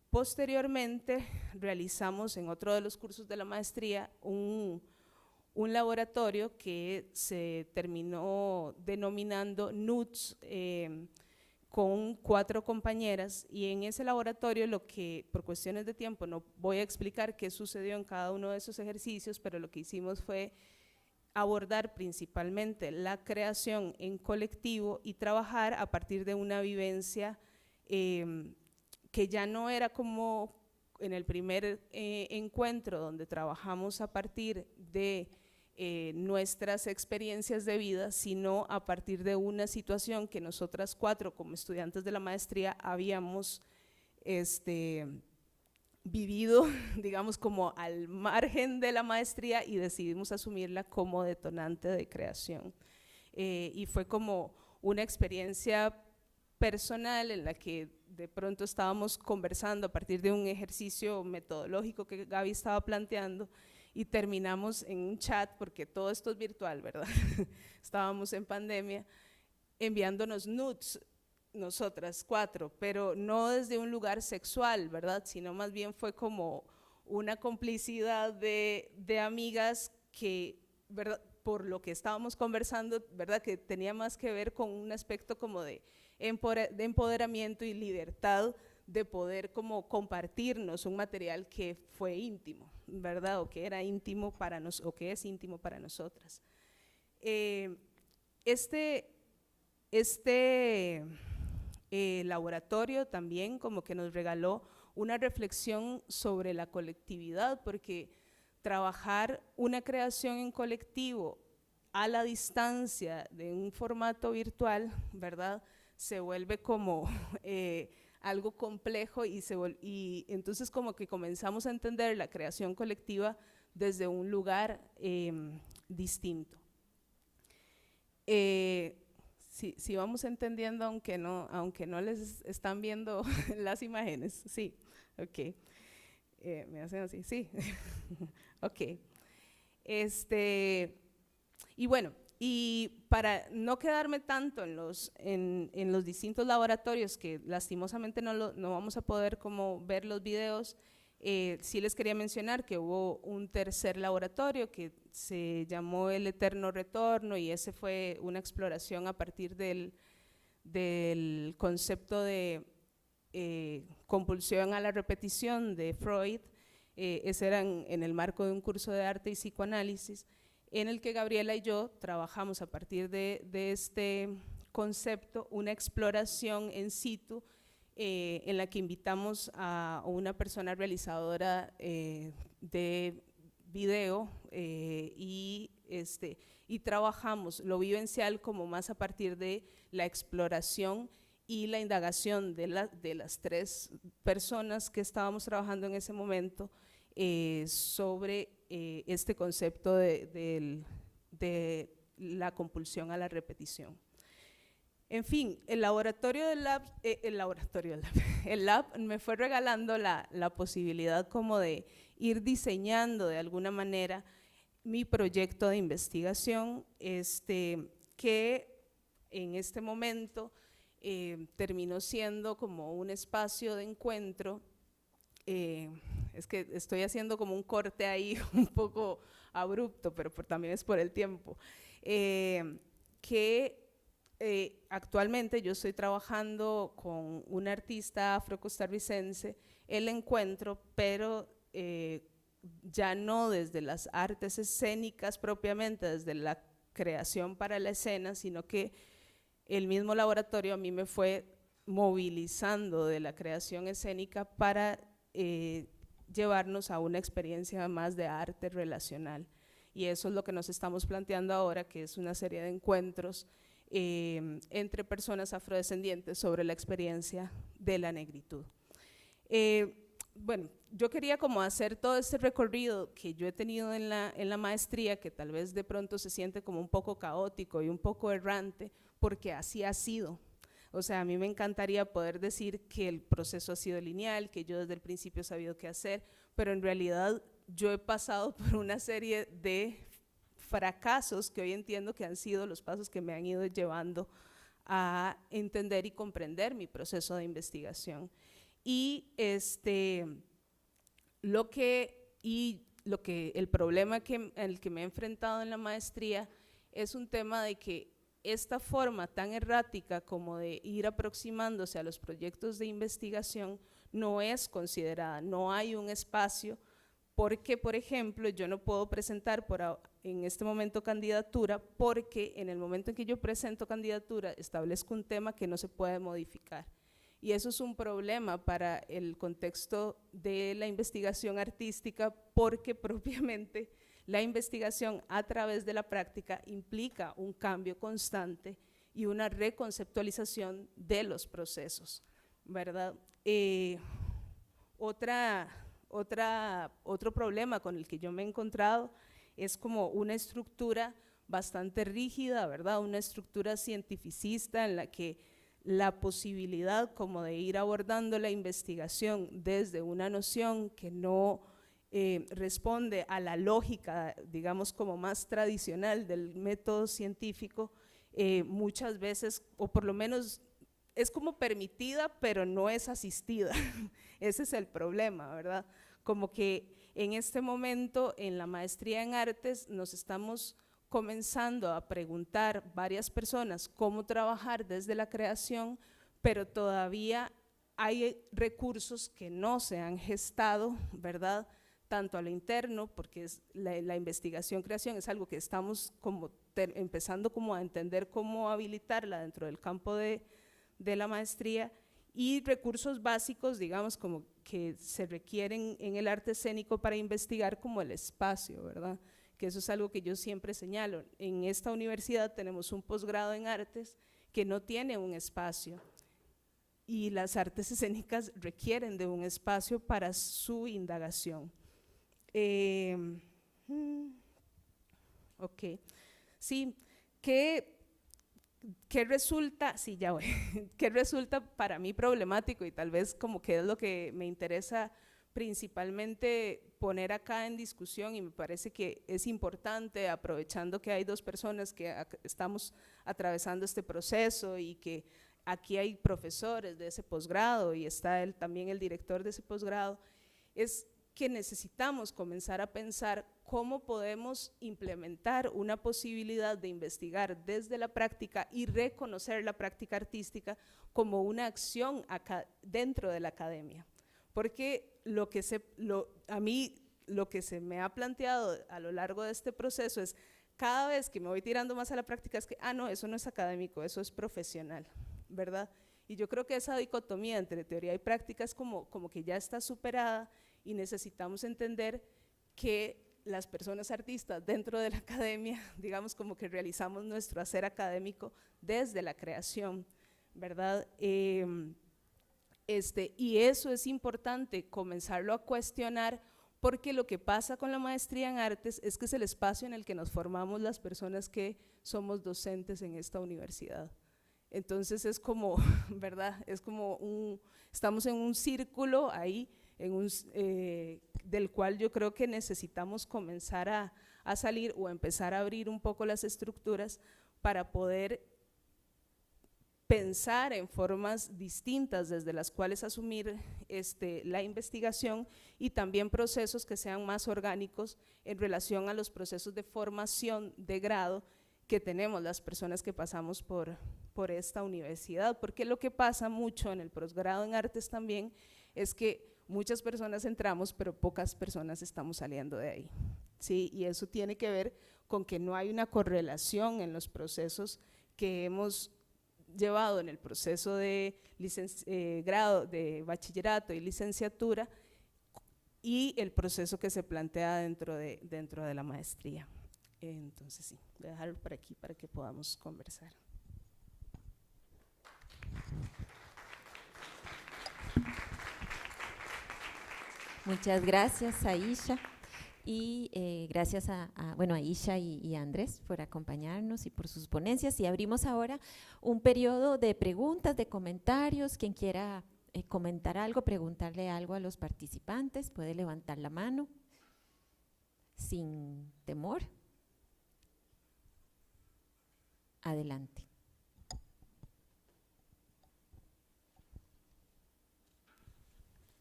Posteriormente realizamos en otro de los cursos de la maestría un laboratorio que se terminó denominando NUTS, con 4 compañeras, y en ese laboratorio lo que, por cuestiones de tiempo, no voy a explicar qué sucedió en cada uno de esos ejercicios, pero lo que hicimos fue abordar principalmente la creación en colectivo y trabajar a partir de una vivencia que ya no era como en el primer encuentro, donde trabajamos a partir de nuestras experiencias de vida, sino a partir de una situación que nosotras 4 como estudiantes de la maestría habíamos vivido, digamos, como al margen de la maestría, y decidimos asumirla como detonante de creación. Y fue como una experiencia personal en la que de pronto estábamos conversando a partir de un ejercicio metodológico que Gaby estaba planteando, y terminamos en un chat, porque todo esto es virtual, ¿verdad? Estábamos en pandemia, enviándonos nudes, nosotras 4, pero no desde un lugar sexual, ¿verdad? Sino más bien fue como una complicidad de amigas que, ¿verdad?, por lo que estábamos conversando, ¿verdad?, que tenía más que ver con un aspecto como de empoderamiento y libertad de poder como compartirnos un material que fue íntimo, ¿verdad?, o que era íntimo para nosotros, o que es íntimo para nosotras. Laboratorio también como que nos regaló una reflexión sobre la colectividad, porque trabajar una creación en colectivo a la distancia de un formato virtual, ¿verdad?, se vuelve como algo complejo, y entonces como que comenzamos a entender la creación colectiva desde un lugar distinto. Sí, vamos entendiendo, aunque no les están viendo las imágenes, sí, ok. Me hacen así, sí, ok. Y bueno, y para no quedarme tanto en los distintos laboratorios, que lastimosamente no vamos a poder como ver los videos, Sí les quería mencionar que hubo un tercer laboratorio que se llamó El Eterno Retorno, y ese fue una exploración a partir del concepto de compulsión a la repetición de Freud. Ese era en el marco de un curso de arte y psicoanálisis, en el que Gabriela y yo trabajamos a partir de este concepto una exploración en situ, en la que invitamos a una persona realizadora de video y trabajamos lo vivencial como más a partir de la exploración y la indagación de las tres personas que estábamos trabajando en ese momento sobre este concepto de la compulsión a la repetición. En fin, el lab me fue regalando la posibilidad como de ir diseñando de alguna manera mi proyecto de investigación, que en este momento terminó siendo como un espacio de encuentro. Es que estoy haciendo como un corte ahí un poco abrupto, pero también es por el tiempo, actualmente yo estoy trabajando con un artista afrocostarricense, el encuentro, pero ya no desde las artes escénicas propiamente, desde la creación para la escena, sino que el mismo laboratorio a mí me fue movilizando de la creación escénica para llevarnos a una experiencia más de arte relacional. Y eso es lo que nos estamos planteando ahora, que es una serie de encuentros entre personas afrodescendientes sobre la experiencia de la negritud. Bueno, yo quería como hacer todo este recorrido que yo he tenido en la maestría, que tal vez de pronto se siente como un poco caótico y un poco errante, porque así ha sido. O sea, a mí me encantaría poder decir que el proceso ha sido lineal, que yo desde el principio he sabido qué hacer, pero en realidad yo he pasado por una serie de fracasos que hoy entiendo que han sido los pasos que me han ido llevando a entender y comprender mi proceso de investigación. Y el problema en el que me he enfrentado en la maestría es un tema de que esta forma tan errática como de ir aproximándose a los proyectos de investigación no es considerada, no hay un espacio, porque, por ejemplo, yo no puedo presentar en este momento candidatura, porque en el momento en que yo presento candidatura establezco un tema que no se puede modificar. Y eso es un problema para el contexto de la investigación artística, porque propiamente la investigación a través de la práctica implica un cambio constante y una reconceptualización de los procesos, ¿verdad? Otro problema con el que yo me he encontrado es como una estructura bastante rígida, ¿verdad? Una estructura cientificista en la que la posibilidad como de ir abordando la investigación desde una noción que no responde a la lógica, digamos, como más tradicional del método científico, muchas veces, o por lo menos es como permitida, pero no es asistida. Ese es el problema, ¿verdad? Como que en este momento en la maestría en artes nos estamos comenzando a preguntar varias personas cómo trabajar desde la creación, pero todavía hay recursos que no se han gestado, ¿verdad? Tanto a lo interno, porque es la investigación-creación es algo que estamos como empezando como a entender cómo habilitarla dentro del campo de la maestría, y recursos básicos, digamos, como que se requieren en el arte escénico para investigar, como el espacio, ¿verdad? Que eso es algo que yo siempre señalo. En esta universidad tenemos un posgrado en artes que no tiene un espacio, y las artes escénicas requieren de un espacio para su indagación. Ok, sí, ¿qué resulta? Sí, ya voy. ¿Qué resulta para mí problemático? Y tal vez como que es lo que me interesa principalmente poner acá en discusión, y me parece que es importante, aprovechando que hay dos personas que estamos atravesando este proceso y que aquí hay profesores de ese posgrado y está también el director de ese posgrado, es que necesitamos comenzar a pensar cómo podemos implementar una posibilidad de investigar desde la práctica y reconocer la práctica artística como una acción dentro de la academia. Porque a mí lo que se me ha planteado a lo largo de este proceso es, cada vez que me voy tirando más a la práctica es que, no, eso no es académico, eso es profesional, ¿verdad? Y yo creo que esa dicotomía entre teoría y práctica es como que ya está superada, y necesitamos entender que las personas artistas dentro de la academia, digamos, como que realizamos nuestro hacer académico desde la creación, ¿verdad? Y eso es importante comenzarlo a cuestionar, porque lo que pasa con la maestría en artes es que es el espacio en el que nos formamos las personas que somos docentes en esta universidad. Entonces es como, ¿verdad? Es como estamos en un círculo ahí, del cual yo creo que necesitamos comenzar a salir o empezar a abrir un poco las estructuras para poder pensar en formas distintas desde las cuales asumir la investigación, y también procesos que sean más orgánicos en relación a los procesos de formación de grado que tenemos las personas que pasamos por esta universidad, porque lo que pasa mucho en el posgrado en artes también es que muchas personas entramos, pero pocas personas estamos saliendo de ahí, ¿sí? Y eso tiene que ver con que no hay una correlación en los procesos que hemos llevado en el proceso de grado, de bachillerato y licenciatura, y el proceso que se plantea dentro de la maestría. Entonces sí, voy a dejarlo por aquí para que podamos conversar. Muchas gracias, Aisha, y gracias a Aisha y a Andrés por acompañarnos y por sus ponencias. Y abrimos ahora un periodo de preguntas, de comentarios. Quien quiera comentar algo, preguntarle algo a los participantes, puede levantar la mano sin temor. Adelante.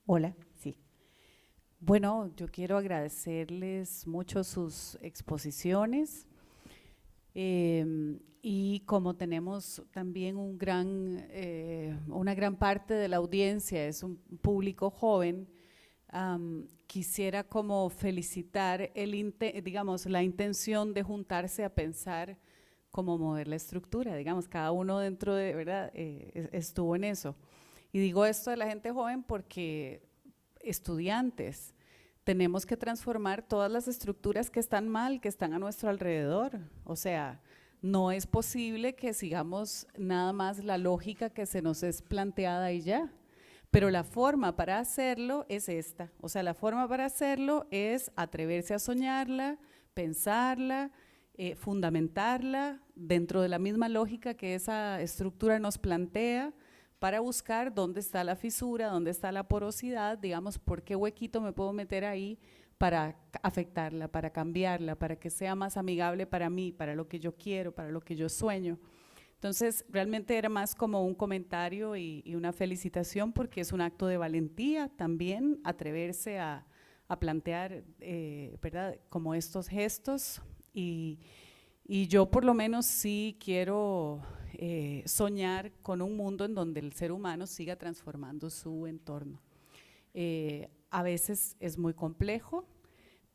Hola, sí. Bueno, yo quiero agradecerles mucho sus exposiciones, y como tenemos también una gran parte de la audiencia es un público joven, quisiera como felicitar la intención de juntarse a pensar cómo mover la estructura, digamos, cada uno dentro de, ¿verdad? Estuvo en eso. Y digo esto de la gente joven porque estudiantes, tenemos que transformar todas las estructuras que están mal, que están a nuestro alrededor. O sea, no es posible que sigamos nada más la lógica que se nos es planteada y ya. Pero la forma para hacerlo es esta. O sea, la forma para hacerlo es atreverse a soñarla, pensarla, fundamentarla dentro de la misma lógica que esa estructura nos plantea, para buscar dónde está la fisura, dónde está la porosidad, digamos, por qué huequito me puedo meter ahí para afectarla, para cambiarla, para que sea más amigable para mí, para lo que yo quiero, para lo que yo sueño. Entonces, realmente era más como un comentario y una felicitación, porque es un acto de valentía también atreverse a plantear, ¿verdad?, como estos gestos, y yo por lo menos sí quiero soñar con un mundo en donde el ser humano siga transformando su entorno. A veces es muy complejo,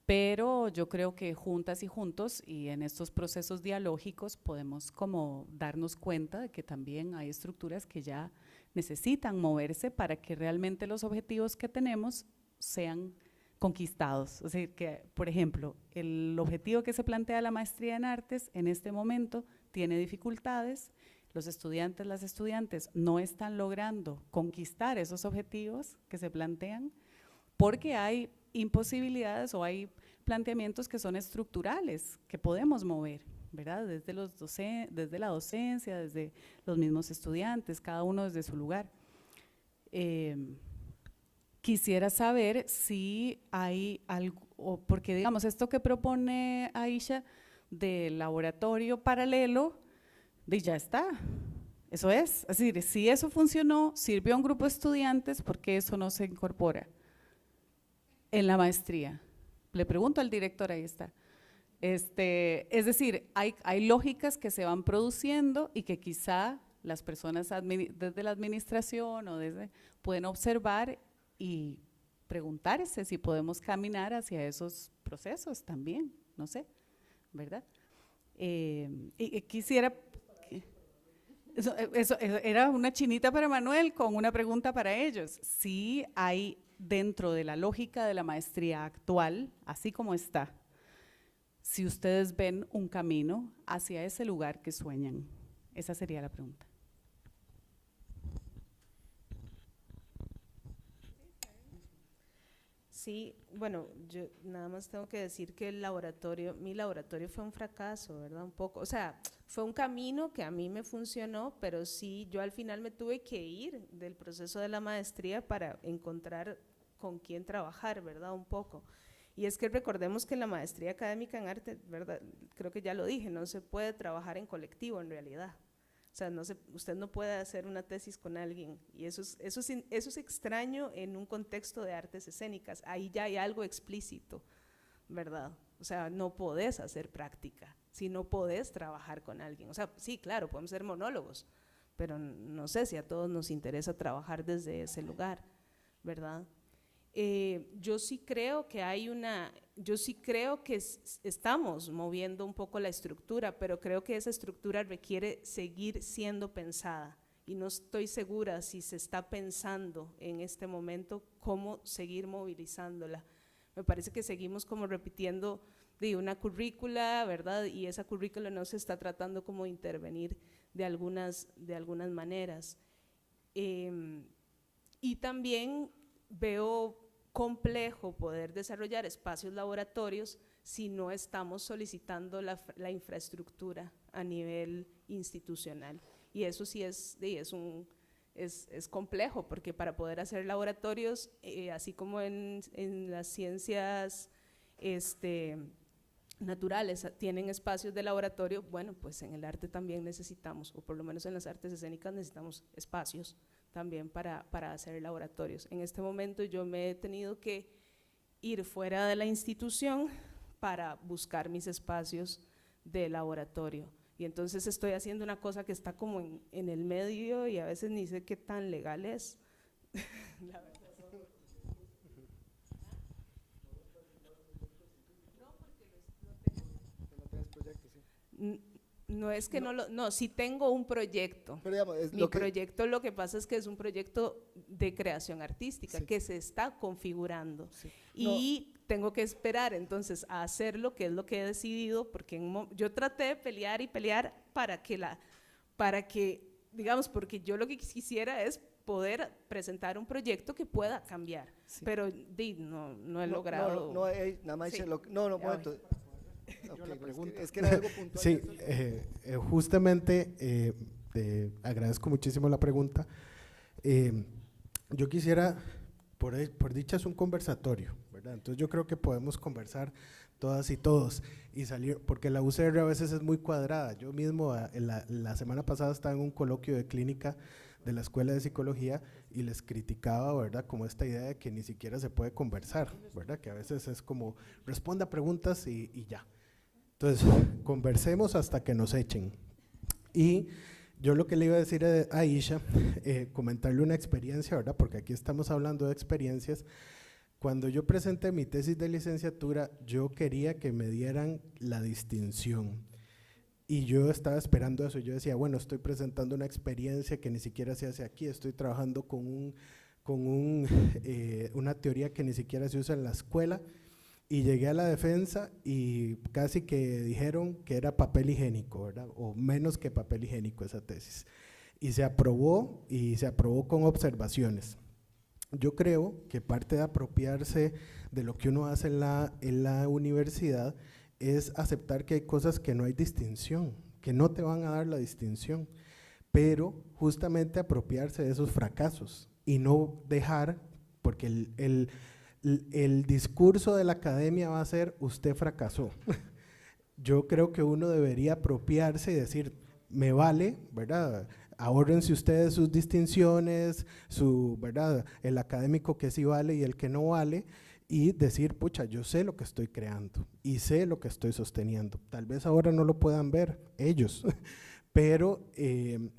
pero yo creo que juntas y juntos y en estos procesos dialógicos podemos como darnos cuenta de que también hay estructuras que ya necesitan moverse para que realmente los objetivos que tenemos sean conquistados. O sea, que, por ejemplo, el objetivo que se plantea la maestría en artes en este momento tiene dificultades. Los estudiantes, las estudiantes no están logrando conquistar esos objetivos que se plantean porque hay imposibilidades o hay planteamientos que son estructurales, que podemos mover, ¿verdad? Desde la docencia, desde los mismos estudiantes, cada uno desde su lugar. Quisiera saber si hay algo, porque digamos esto que propone Aisha del laboratorio paralelo, ya está, eso es decir, si eso funcionó, sirvió a un grupo de estudiantes, ¿por qué eso no se incorpora? en la maestría. Le pregunto al director, ahí está. Es decir, hay lógicas que se van produciendo y que quizá las personas desde la administración o pueden observar y preguntarse si podemos caminar hacia esos procesos también, no sé, ¿verdad? Y quisiera… Eso era una chinita para Manuel con una pregunta para ellos. Sí hay dentro de la lógica de la maestría actual, así como está, si ustedes ven un camino hacia ese lugar que sueñan. Esa sería la pregunta. Sí, bueno, yo nada más tengo que decir que mi laboratorio fue un fracaso, ¿verdad? Un poco, o sea, fue un camino que a mí me funcionó, pero sí, yo al final me tuve que ir del proceso de la maestría para encontrar con quién trabajar, ¿verdad? Un poco. Y es que recordemos que en la maestría académica en arte, ¿verdad? Creo que ya lo dije, no se puede trabajar en colectivo en realidad. O sea, usted no puede hacer una tesis con alguien y eso es extraño en un contexto de artes escénicas, ahí ya hay algo explícito, ¿verdad? O sea, no podés hacer práctica, si no podés trabajar con alguien. O sea, sí, claro, podemos ser monólogos, pero no sé si a todos nos interesa trabajar desde ese lugar, ¿verdad? Yo sí creo que estamos moviendo un poco la estructura, pero creo que esa estructura requiere seguir siendo pensada y no estoy segura si se está pensando en este momento cómo seguir movilizándola. Me parece que seguimos como repitiendo de una currícula, ¿verdad? Y esa currícula no se está tratando como de intervenir de algunas maneras. Y también veo complejo poder desarrollar espacios laboratorios si no estamos solicitando la infraestructura a nivel institucional. Y eso sí es complejo, porque para poder hacer laboratorios, así como en las ciencias naturales tienen espacios de laboratorio, bueno, pues en el arte también necesitamos, o por lo menos en las artes escénicas necesitamos espacios también para hacer laboratorios. En este momento yo me he tenido que ir fuera de la institución para buscar mis espacios de laboratorio. Y entonces estoy haciendo una cosa que está como en el medio y a veces ni sé qué tan legal es. La verdad. No es que no, sí tengo un proyecto. Pero digamos, mi proyecto lo que pasa es que es un proyecto de creación artística, sí, que se está configurando, sí, y tengo que esperar entonces a hacerlo, que es lo que he decidido, porque yo traté de pelear y pelear para que, digamos, porque yo lo que quisiera es poder presentar un proyecto que pueda cambiar, sí, pero no he logrado. Nada más sí. Momento. Okay, es que era algo puntual. Sí, justamente agradezco muchísimo la pregunta. Yo quisiera, por dicha es un conversatorio, ¿verdad? Entonces yo creo que podemos conversar todas y todos y salir, porque la UCR a veces es muy cuadrada. Yo mismo la semana pasada estaba en un coloquio de clínica de la Escuela de Psicología y les criticaba, ¿verdad?, como esta idea de que ni siquiera se puede conversar, ¿verdad?, que a veces es como responda preguntas y ya. Entonces, conversemos hasta que nos echen. Y yo lo que le iba a decir a Aisha, comentarle una experiencia, ¿verdad?, porque aquí estamos hablando de experiencias. Cuando yo presenté mi tesis de licenciatura, yo quería que me dieran la distinción. Y yo estaba esperando eso, yo decía, bueno, estoy presentando una experiencia que ni siquiera se hace aquí, estoy trabajando con una teoría que ni siquiera se usa en la escuela, y llegué a la defensa y casi que dijeron que era papel higiénico, ¿verdad?, o menos que papel higiénico esa tesis. Y se aprobó con observaciones. Yo creo que parte de apropiarse de lo que uno hace en la universidad es aceptar que hay cosas que no hay distinción, que no te van a dar la distinción, pero justamente apropiarse de esos fracasos y no dejar, porque el discurso de la academia va a ser usted fracasó. Yo creo que uno debería apropiarse y decir, me vale, ¿verdad?, ahórrense ustedes sus distinciones, ¿verdad?, el académico que sí vale y el que no vale, y decir, pucha, yo sé lo que estoy creando y sé lo que estoy sosteniendo. Tal vez ahora no lo puedan ver ellos, pero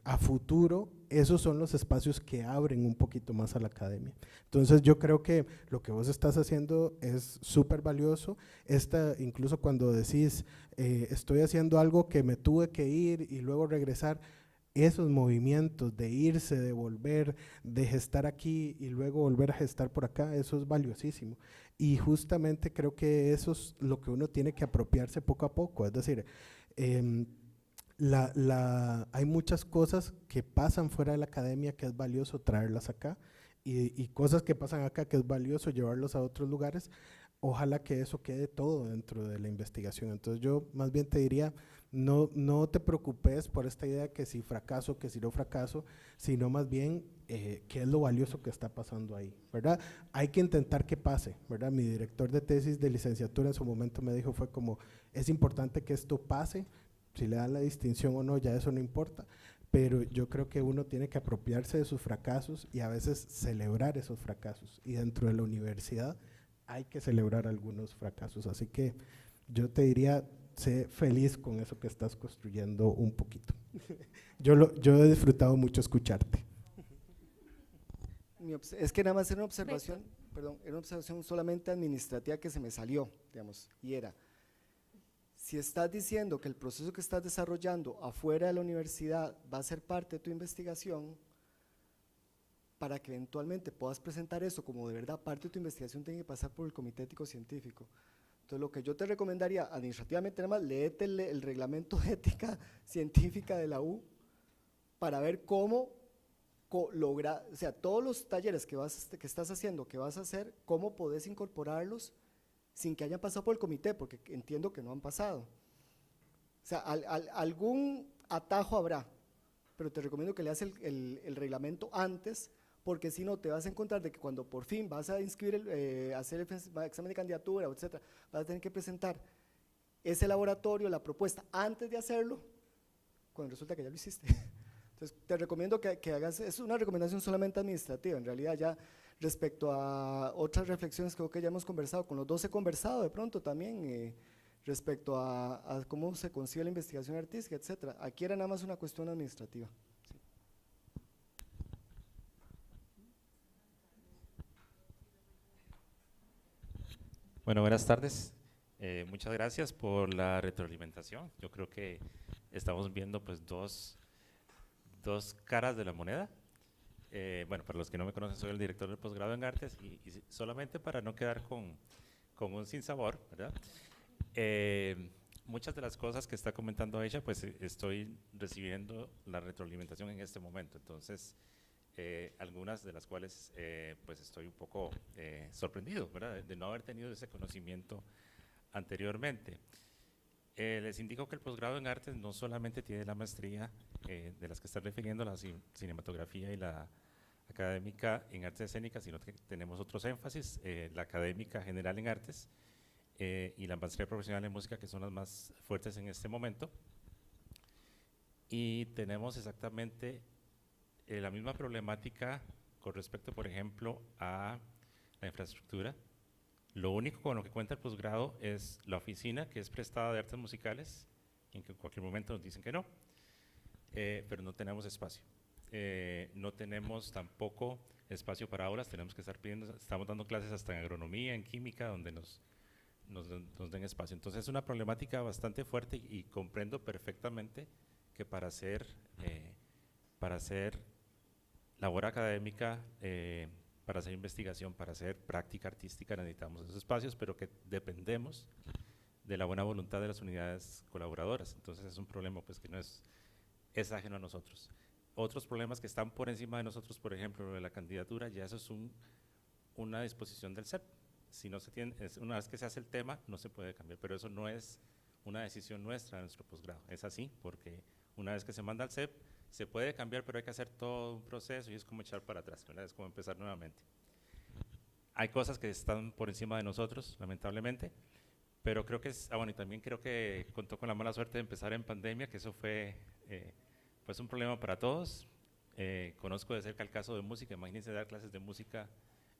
a futuro esos son los espacios que abren un poquito más a la academia. Entonces yo creo que lo que vos estás haciendo es súper valioso. Incluso cuando decís, estoy haciendo algo que me tuve que ir y luego regresar, esos movimientos de irse, de volver, de gestar aquí y luego volver a gestar por acá, eso es valiosísimo. Y justamente creo que eso es lo que uno tiene que apropiarse poco a poco. Es decir, hay muchas cosas que pasan fuera de la academia que es valioso traerlas acá y cosas que pasan acá que es valioso llevarlos a otros lugares. Ojalá que eso quede todo dentro de la investigación. Entonces yo más bien te diría, no te preocupes por esta idea que si fracaso, que si no fracaso, sino más bien qué es lo valioso que está pasando ahí, ¿verdad? Hay que intentar que pase, ¿verdad? Mi director de tesis de licenciatura en su momento me dijo, fue como, es importante que esto pase, si le dan la distinción o no, ya eso no importa, pero yo creo que uno tiene que apropiarse de sus fracasos y a veces celebrar esos fracasos, y dentro de la universidad hay que celebrar algunos fracasos, así que yo te diría, sé feliz con eso que estás construyendo un poquito. Yo he disfrutado mucho escucharte. Es que nada más era una observación, perdón, era una observación solamente administrativa que se me salió, digamos, y era, si estás diciendo que el proceso que estás desarrollando afuera de la universidad va a ser parte de tu investigación, para que eventualmente puedas presentar eso como de verdad parte de tu investigación, tiene que pasar por el comité ético científico. Entonces lo que yo te recomendaría administrativamente, nada más, léete el reglamento de ética científica de la U para ver cómo lograr, o sea, todos los talleres que estás haciendo, que vas a hacer, cómo podés incorporarlos sin que hayan pasado por el comité, porque entiendo que no han pasado. O sea, algún atajo habrá, pero te recomiendo que leas el reglamento antes, porque si no te vas a encontrar de que cuando por fin vas a inscribir, hacer el examen de candidatura, etcétera, vas a tener que presentar ese laboratorio, la propuesta, antes de hacerlo, cuando resulta que ya lo hiciste. Entonces te recomiendo que hagas, es una recomendación solamente administrativa, en realidad ya respecto a otras reflexiones creo que ya hemos conversado, con los dos he conversado de pronto también, respecto a cómo se concibe la investigación artística, etcétera. Aquí era nada más una cuestión administrativa. Bueno, buenas tardes. Muchas gracias por la retroalimentación. Yo creo que estamos viendo pues dos caras de la moneda. Bueno, para los que no me conocen, soy el director del posgrado en artes y solamente para no quedar con un sinsabor, ¿verdad? Muchas de las cosas que está comentando ella, pues estoy recibiendo la retroalimentación en este momento. Entonces, algunas de las cuales pues estoy un poco sorprendido, ¿verdad? De no haber tenido ese conocimiento anteriormente. Les indico que el posgrado en artes no solamente tiene la maestría de las que están refiriendo, la cinematografía y la académica en artes escénicas, sino que tenemos otros énfasis, la académica general en artes y la maestría profesional en música, que son las más fuertes en este momento. Y tenemos exactamente la misma problemática con respecto, por ejemplo, a la infraestructura. Lo único con lo que cuenta el posgrado es la oficina, que es prestada de artes musicales, en que en cualquier momento nos dicen que no, pero no tenemos espacio. No tenemos tampoco espacio para aulas, tenemos que estar pidiendo, estamos dando clases hasta en agronomía, en química, donde nos den espacio. Entonces es una problemática bastante fuerte y comprendo perfectamente que para hacer labor académica, para hacer investigación, para hacer práctica artística necesitamos esos espacios, pero que dependemos de la buena voluntad de las unidades colaboradoras. Entonces es un problema pues que no es ajeno a nosotros. Otros problemas que están por encima de nosotros, por ejemplo, de la candidatura, ya eso es una disposición del CEP. Si no se tiene, una vez que se hace el tema, no se puede cambiar, pero eso no es una decisión nuestra de nuestro posgrado. Es así, porque una vez que se manda al CEP, se puede cambiar, pero hay que hacer todo un proceso y es como echar para atrás, ¿verdad? Es como empezar nuevamente. Hay cosas que están por encima de nosotros, lamentablemente, pero creo que bueno, y también creo que contó con la mala suerte de empezar en pandemia, que eso fue pues un problema para todos. Conozco de cerca el caso de música, imagínense dar clases de música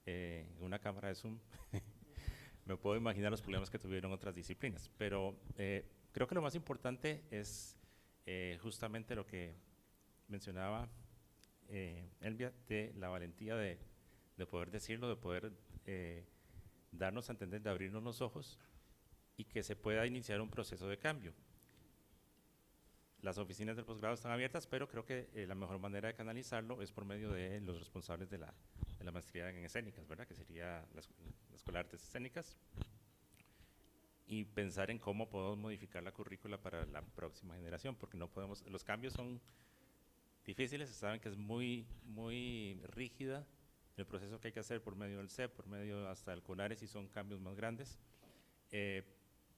en una cámara de Zoom. me puedo imaginar los problemas que tuvieron otras disciplinas, pero creo que lo más importante es justamente lo que mencionaba Elvia, de la valentía de poder decirlo, de poder darnos a entender, de abrirnos los ojos y que se pueda iniciar un proceso de cambio. Las oficinas del posgrado están abiertas, pero creo que la mejor manera de canalizarlo es por medio de los responsables de la maestría en escénicas, ¿verdad? Que sería la Escuela de Artes Escénicas, y pensar en cómo podemos modificar la currícula para la próxima generación, porque no podemos, los cambios son difíciles, saben que es muy rígida el proceso que hay que hacer por medio del CEP, por medio hasta del CONARES, y son cambios más grandes,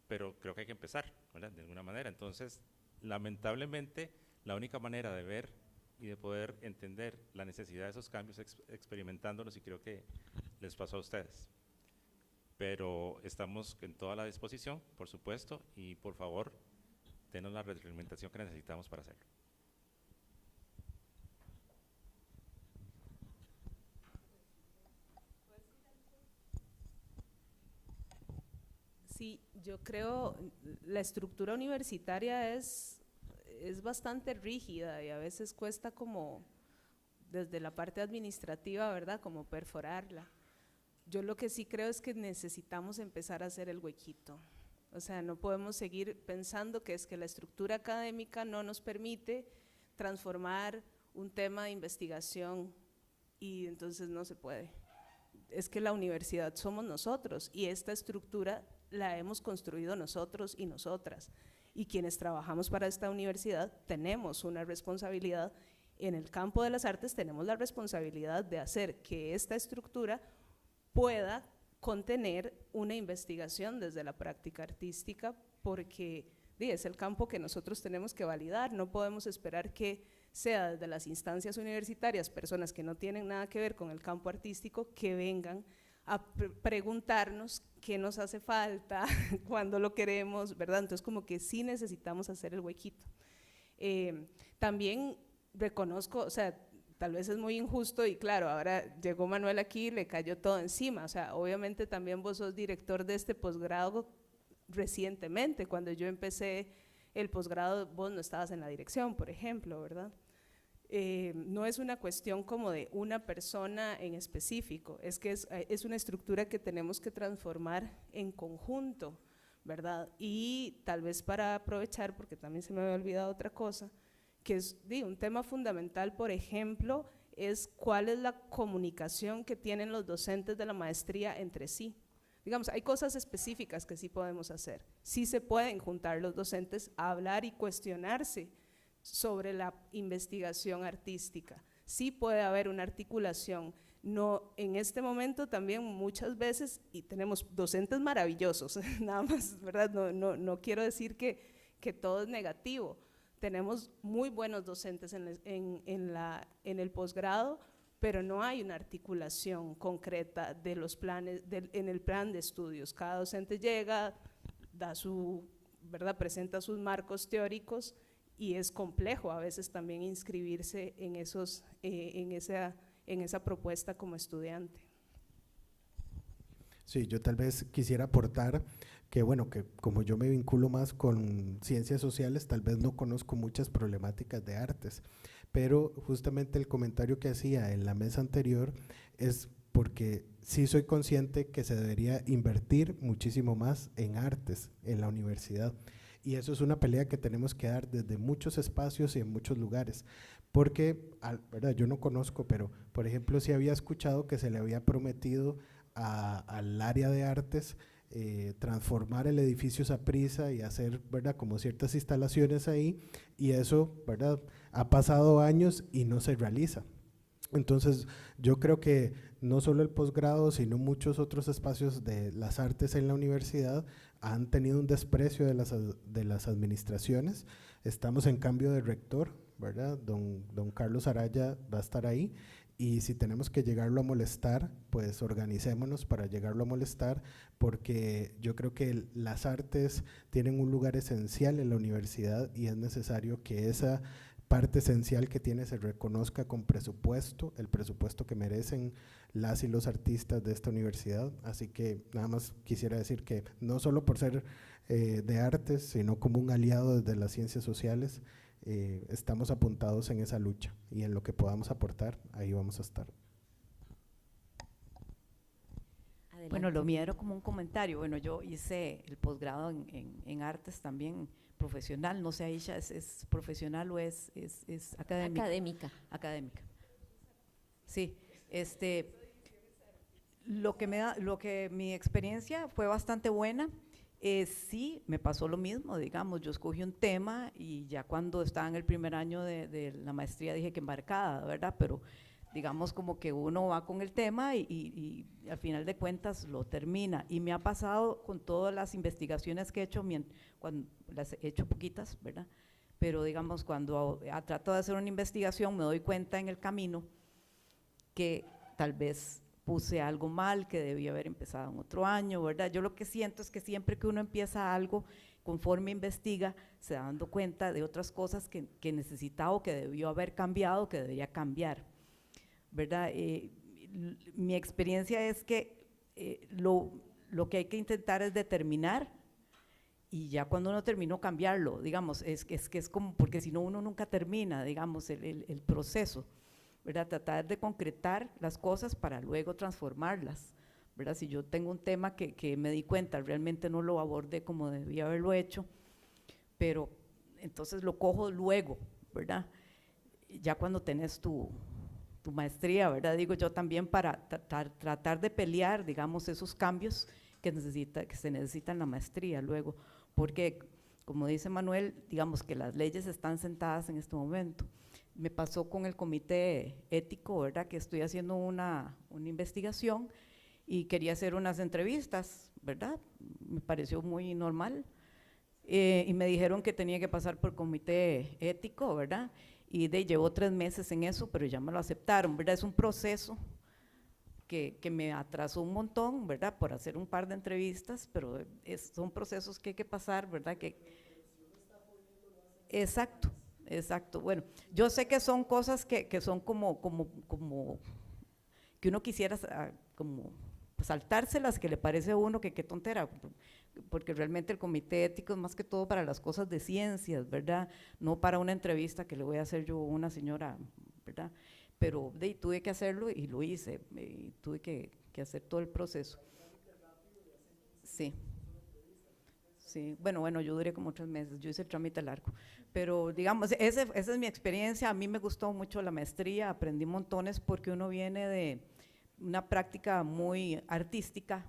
pero creo que hay que empezar, ¿verdad? De alguna manera. Entonces, lamentablemente, la única manera de ver y de poder entender la necesidad de esos cambios es experimentándolos, y creo que les pasó a ustedes. Pero estamos en toda la disposición, por supuesto, y por favor, denos la retroalimentación que necesitamos para hacerlo. Sí, yo creo la estructura universitaria es bastante rígida y a veces cuesta como desde la parte administrativa, ¿verdad? Como perforarla. Yo lo que sí creo es que necesitamos empezar a hacer el huequito. O sea, no podemos seguir pensando que es que la estructura académica no nos permite transformar un tema de investigación y entonces no se puede. Es que la universidad somos nosotros y esta estructura la hemos construido nosotros y nosotras. Y quienes trabajamos para esta universidad tenemos una responsabilidad, en el campo de las artes tenemos la responsabilidad de hacer que esta estructura pueda contener una investigación desde la práctica artística, porque es el campo que nosotros tenemos que validar. No podemos esperar que sea desde las instancias universitarias personas que no tienen nada que ver con el campo artístico que vengan a preguntarnos qué nos hace falta, cuándo lo queremos, ¿verdad? Entonces como que sí necesitamos hacer el huequito. También reconozco, o sea, tal vez es muy injusto y claro, ahora llegó Manuel aquí y le cayó todo encima, o sea, obviamente también vos sos director de este posgrado recientemente. Cuando yo empecé el posgrado vos no estabas en la dirección, por ejemplo, ¿verdad? No es una cuestión como de una persona en específico, es que es una estructura que tenemos que transformar en conjunto, ¿verdad? Y tal vez para aprovechar, porque también se me había olvidado otra cosa, que es un tema fundamental, por ejemplo, es cuál es la comunicación que tienen los docentes de la maestría entre sí. Digamos, hay cosas específicas que sí podemos hacer, sí se pueden juntar los docentes a hablar y cuestionarse sobre la investigación artística, sí puede haber una articulación. No, en este momento también muchas veces, y tenemos docentes maravillosos, nada más, ¿verdad? No quiero decir que todo es negativo, tenemos muy buenos docentes en el posgrado, pero no hay una articulación concreta de los planes, en el plan de estudios. Cada docente llega, da ¿verdad? Presenta sus marcos teóricos, y es complejo a veces también inscribirse en esa propuesta como estudiante. Sí, yo tal vez quisiera aportar que bueno, que como yo me vinculo más con ciencias sociales, tal vez no conozco muchas problemáticas de artes, pero justamente el comentario que hacía en la mesa anterior es porque sí soy consciente que se debería invertir muchísimo más en artes en la universidad. Y eso es una pelea que tenemos que dar desde muchos espacios y en muchos lugares, porque, ¿verdad? Yo no conozco, pero por ejemplo sí había escuchado que se le había prometido al área de artes transformar el edificio Saprissa y hacer, ¿verdad? Como ciertas instalaciones ahí, y eso, ¿verdad? Ha pasado años y no se realiza. Entonces yo creo que no solo el posgrado, sino muchos otros espacios de las artes en la universidad han tenido un desprecio de las administraciones. Estamos en cambio de rector, ¿verdad? Don Carlos Araya va a estar ahí, y si tenemos que llegarlo a molestar, pues organicémonos para llegarlo a molestar, porque yo creo que las artes tienen un lugar esencial en la universidad y es necesario que esa parte esencial que tiene se reconozca con presupuesto, el presupuesto que merecen las y los artistas de esta universidad. Así que nada más quisiera decir que no solo por ser de artes, sino como un aliado desde las ciencias sociales, estamos apuntados en esa lucha, y en lo que podamos aportar, ahí vamos a estar. Adelante. Bueno, lo mío era como un comentario. Bueno, yo hice el posgrado en artes también profesional. No sé, Aisha, ¿es profesional o es académica? Académica. Académica. Sí, mi experiencia fue bastante buena. Sí, me pasó lo mismo, digamos, yo escogí un tema y ya cuando estaba en el primer año de la maestría dije que embarcada, ¿verdad? Pero digamos como que uno va con el tema y al final de cuentas lo termina. Y me ha pasado con todas las investigaciones que he hecho, cuando las he hecho poquitas, ¿verdad? Pero digamos cuando trato de hacer una investigación me doy cuenta en el camino que tal vez puse algo mal, que debía haber empezado en otro año, ¿verdad? Yo lo que siento es que siempre que uno empieza algo, conforme investiga, se da dando cuenta de otras cosas que necesitaba o que debió haber cambiado, que debería cambiar, ¿verdad? Mi experiencia es que lo que hay que intentar es determinar y ya cuando uno terminó cambiarlo, digamos, es que es como, porque si no uno nunca termina, digamos, el proceso, ¿verdad? Tratar de concretar las cosas para luego transformarlas, ¿verdad? Si yo tengo un tema que me di cuenta, realmente no lo abordé como debía haberlo hecho, pero entonces lo cojo luego, ¿verdad? Ya cuando tenés tu maestría, ¿verdad? Digo yo también para tratar de pelear, digamos, esos cambios que se necesitan en la maestría luego, porque como dice Manuel, digamos que las leyes están sentadas en este momento. Me pasó con el comité ético, ¿verdad? Que estoy haciendo una investigación y quería hacer unas entrevistas, ¿verdad? Me pareció muy normal y me dijeron que tenía que pasar por comité ético, ¿verdad? Y llevo 3 meses en eso, pero ya me lo aceptaron, ¿verdad? Es un proceso que me atrasó un montón, ¿verdad? Por hacer un par de entrevistas, pero son procesos que hay que pasar, ¿verdad? Exacto. Exacto, bueno, yo sé que son cosas que son como que uno quisiera como saltárselas, que le parece a uno que qué tontera, porque realmente el comité ético es más que todo para las cosas de ciencias, ¿verdad? No para una entrevista que le voy a hacer yo a una señora, ¿verdad? Pero tuve que hacerlo y lo hice, tuve que hacer todo el proceso. Sí. Sí, bueno, yo duré como 3 meses, yo hice el trámite largo, pero digamos, esa es mi experiencia. A mí me gustó mucho la maestría, aprendí montones porque uno viene de una práctica muy artística,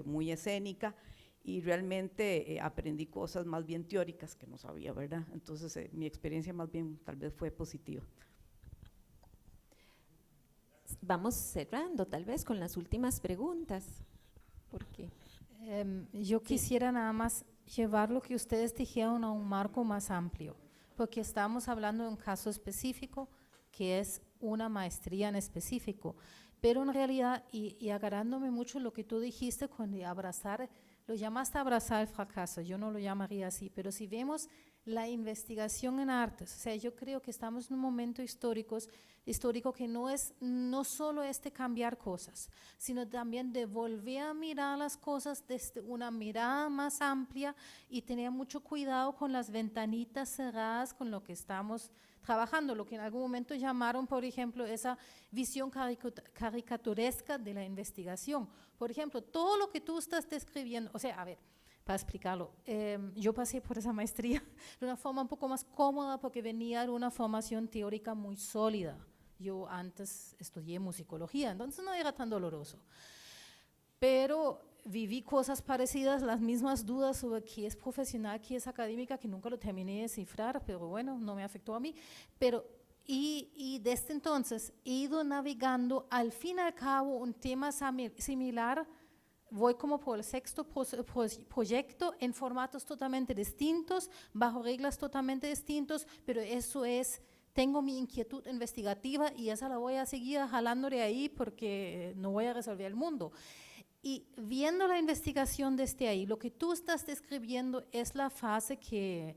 muy escénica, y realmente aprendí cosas más bien teóricas que no sabía, ¿verdad? Entonces mi experiencia más bien tal vez fue positiva. Vamos cerrando tal vez con las últimas preguntas. ¿Por qué? Yo quisiera nada más llevar lo que ustedes dijeron a un marco más amplio, porque estamos hablando de un caso específico que es una maestría en específico, pero en realidad, y agarrándome mucho lo que tú dijiste con abrazar, lo llamaste abrazar el fracaso, yo no lo llamaría así, pero si vemos la investigación en artes, o sea, yo creo que estamos en un momento histórico que no es no solo cambiar cosas, sino también de volver a mirar las cosas desde una mirada más amplia y tener mucho cuidado con las ventanitas cerradas con lo que estamos trabajando, lo que en algún momento llamaron, por ejemplo, esa visión caricaturesca de la investigación. Por ejemplo, todo lo que tú estás describiendo, o sea, a ver, para explicarlo, yo pasé por esa maestría de una forma un poco más cómoda porque venía de una formación teórica muy sólida. Yo antes estudié musicología, entonces no era tan doloroso. Pero viví cosas parecidas, las mismas dudas sobre qué es profesional, qué es académica, que nunca lo terminé de descifrar, pero bueno, no me afectó a mí. Y desde entonces he ido navegando, al fin y al cabo, un tema similar. Voy como por el 6º proyecto en formatos totalmente distintos, bajo reglas totalmente distintos, pero eso es, tengo mi inquietud investigativa y esa la voy a seguir jalando de ahí porque no voy a resolver el mundo. Y viendo la investigación desde ahí, lo que tú estás describiendo es la fase que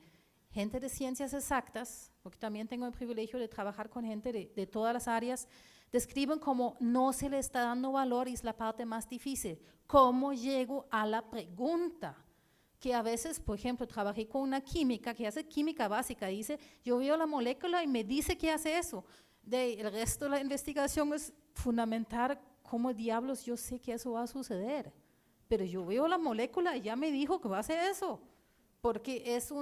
gente de ciencias exactas, porque también tengo el privilegio de trabajar con gente de todas las áreas, describen como no se le está dando valor y es la parte más difícil. ¿Cómo llego a la pregunta? Que a veces, por ejemplo, trabajé con una química que hace química básica, dice, yo veo la molécula y me dice que hace eso. El resto de la investigación es fundamental cómo diablos yo sé que eso va a suceder. Pero yo veo la molécula y ya me dijo que va a hacer eso, porque es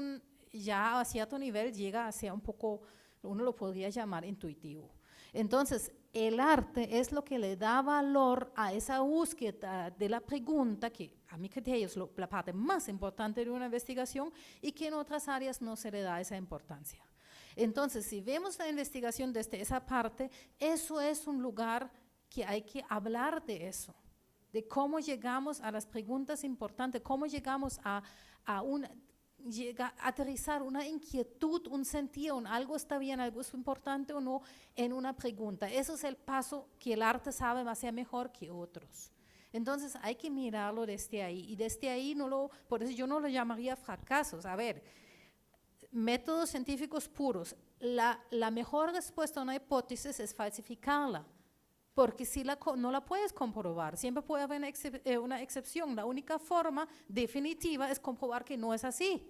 ya a cierto nivel llega a ser un poco, uno lo podría llamar intuitivo. Entonces, el arte es lo que le da valor a esa búsqueda de la pregunta, que a mi criterio es la parte más importante de una investigación y que en otras áreas no se le da esa importancia. Entonces, si vemos la investigación desde esa parte, eso es un lugar que hay que hablar de eso, de cómo llegamos a las preguntas importantes, cómo llegamos a aterrizar una inquietud, un sentido, algo está bien, algo es importante o no, en una pregunta. Eso es el paso que el arte sabe hacer mejor que otros. Entonces hay que mirarlo desde ahí, y desde ahí por eso yo no lo llamaría fracasos. A ver, métodos científicos puros, la mejor respuesta a una hipótesis es falsificarla, porque si no la puedes comprobar, siempre puede haber una excepción. La única forma definitiva es comprobar que no es así.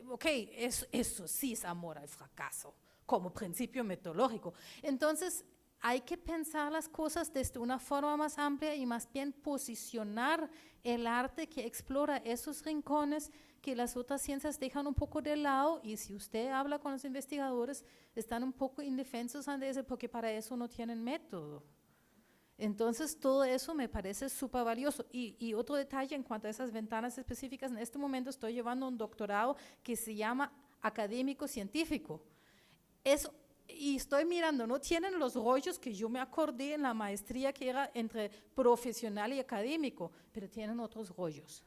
Ok, eso sí es amor al fracaso, como principio metodológico. Entonces, hay que pensar las cosas desde una forma más amplia y más bien posicionar el arte que explora esos rincones que las otras ciencias dejan un poco de lado, y si usted habla con los investigadores, están un poco indefensos ante eso porque para eso no tienen método. Entonces, todo eso me parece súper valioso. Y otro detalle en cuanto a esas ventanas específicas, en este momento estoy llevando un doctorado que se llama académico científico. Y estoy mirando, no tienen los rollos que yo me acordé en la maestría que era entre profesional y académico, pero tienen otros rollos.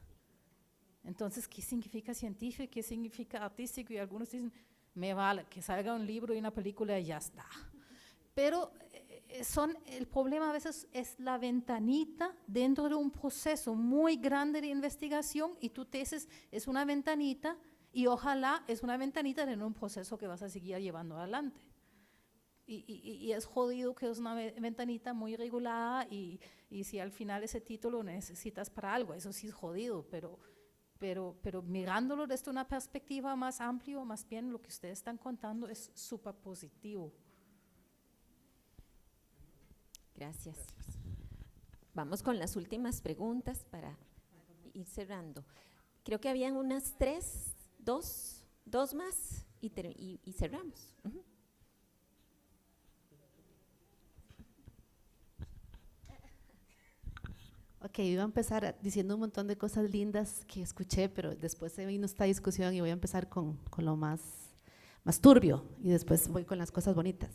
Entonces, ¿qué significa científico? ¿Qué significa artístico? Y algunos dicen, me vale, que salga un libro y una película y ya está. Pero el problema a veces es la ventanita dentro de un proceso muy grande de investigación, y tu tesis es una ventanita, y ojalá es una ventanita en un proceso que vas a seguir llevando adelante. Y es jodido que es una ventanita muy regulada, y si al final ese título necesitas para algo, eso sí es jodido, pero mirándolo desde una perspectiva más amplia, más bien lo que ustedes están contando es súper positivo. Gracias. Vamos con las últimas preguntas para ir cerrando. Creo que habían unas dos más y cerramos. Uh-huh. Ok, iba a empezar diciendo un montón de cosas lindas que escuché, pero después se vino esta discusión y voy a empezar con lo más turbio, y después voy con las cosas bonitas.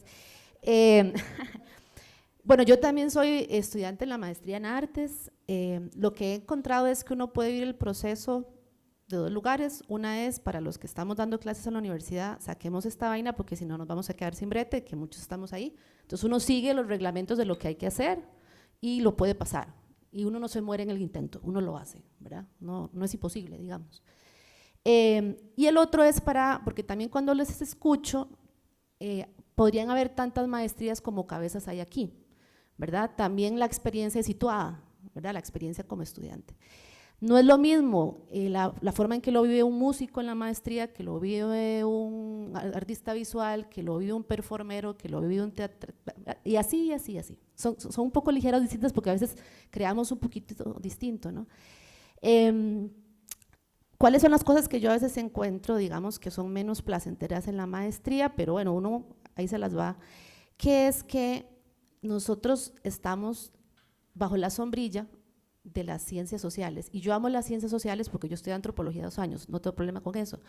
Bueno, yo también soy estudiante en la maestría en artes. Lo que he encontrado es que uno puede vivir el proceso de dos lugares. Una es, para los que estamos dando clases en la universidad, saquemos esta vaina porque si no nos vamos a quedar sin brete, que muchos estamos ahí. Entonces uno sigue los reglamentos de lo que hay que hacer y lo puede pasar. Y uno no se muere en el intento, uno lo hace, ¿verdad? No es imposible, digamos. Y el otro es porque también cuando les escucho, podrían haber tantas maestrías como cabezas hay aquí, ¿verdad? También la experiencia situada, ¿verdad? La experiencia como estudiante. No es lo mismo la forma en que lo vive un músico en la maestría, que lo vive un artista visual, que lo vive un performero, que lo vive un teatro, y así. Son un poco ligeras, distintas, porque a veces creamos un poquito distinto, ¿no? ¿Cuáles son las cosas que yo a veces encuentro, digamos, que son menos placenteras en la maestría? Pero bueno, uno ahí se las va, que es que nosotros estamos bajo la sombrilla de las ciencias sociales, y yo amo las ciencias sociales porque yo estudié antropología 2 años, no tengo problema con eso,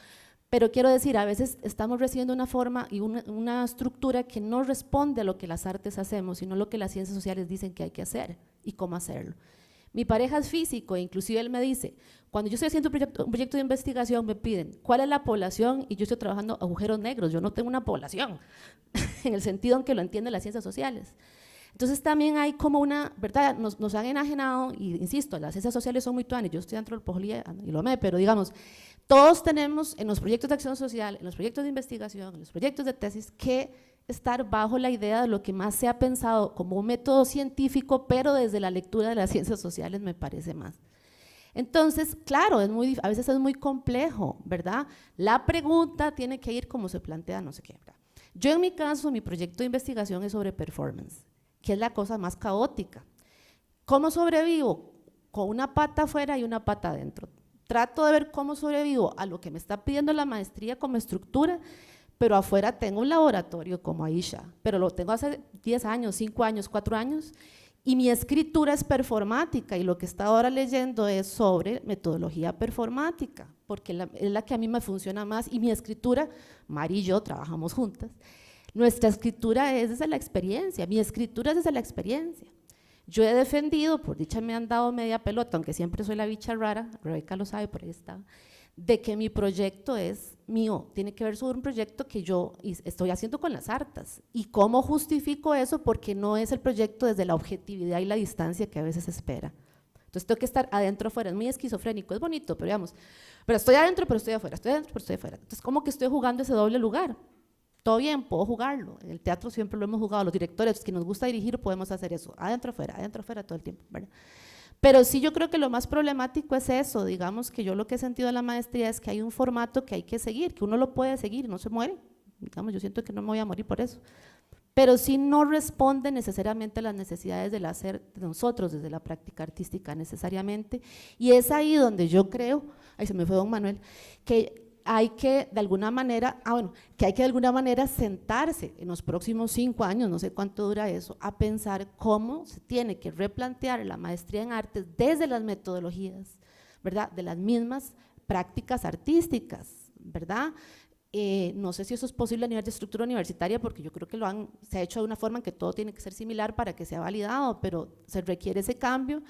pero quiero decir, a veces estamos recibiendo una forma y una estructura que no responde a lo que las artes hacemos, sino lo que las ciencias sociales dicen que hay que hacer y cómo hacerlo. Mi pareja es físico, e inclusive él me dice, cuando yo estoy haciendo un proyecto de investigación, me piden, ¿cuál es la población? Y yo estoy trabajando agujeros negros, yo no tengo una población, en el sentido en que lo entienden las ciencias sociales. Entonces también hay como una, ¿verdad? Nos han enajenado, y insisto, las ciencias sociales son muy tuanes, yo estudié antropología y lo amé, pero digamos, todos tenemos en los proyectos de acción social, en los proyectos de investigación, en los proyectos de tesis, que estar bajo la idea de lo que más se ha pensado como un método científico, pero desde la lectura de las ciencias sociales me parece más. Entonces, claro, a veces es muy complejo, ¿verdad? La pregunta tiene que ir como se plantea, no sé qué, ¿verdad? Yo en mi caso, mi proyecto de investigación es sobre performance, que es la cosa más caótica. ¿Cómo sobrevivo? Con una pata afuera y una pata adentro. Trato de ver cómo sobrevivo a lo que me está pidiendo la maestría como estructura, pero afuera tengo un laboratorio como Aisha, pero lo tengo hace 10 años, 5 años, 4 años, y mi escritura es performática, y lo que está ahora leyendo es sobre metodología performática, porque es la que a mí me funciona más, y mi escritura, Mari y yo trabajamos juntas, nuestra escritura es desde la experiencia, mi escritura es desde la experiencia. Yo he defendido, por dicha me han dado media pelota, aunque siempre soy la bicha rara, Rebeca lo sabe, por ahí está, de que mi proyecto es mío, tiene que ver sobre un proyecto que yo estoy haciendo con las hartas. ¿Y cómo justifico eso? Porque no es el proyecto desde la objetividad y la distancia que a veces se espera. Entonces tengo que estar adentro, afuera, es muy esquizofrénico, es bonito, pero digamos, pero estoy adentro, pero estoy afuera, estoy adentro, pero estoy afuera. Entonces, ¿cómo que estoy jugando ese doble lugar? Todo bien, puedo jugarlo, en el teatro siempre lo hemos jugado, los directores que nos gusta dirigir podemos hacer eso, adentro, afuera todo el tiempo, ¿verdad? Pero sí yo creo que lo más problemático es eso, digamos que yo lo que he sentido de la maestría es que hay un formato que hay que seguir, que uno lo puede seguir, no se muere, digamos, yo siento que no me voy a morir por eso, pero sí no responde necesariamente a las necesidades del hacer de nosotros desde la práctica artística necesariamente, y es ahí donde yo creo, ahí se me fue don Manuel, que hay que de alguna manera, sentarse en los próximos 5 años, no sé cuánto dura eso, a pensar cómo se tiene que replantear la maestría en artes desde las metodologías, ¿verdad? De las mismas prácticas artísticas, ¿verdad? No sé si eso es posible a nivel de estructura universitaria, porque yo creo que se ha hecho de una forma en que todo tiene que ser similar para que sea validado, pero se requiere ese cambio.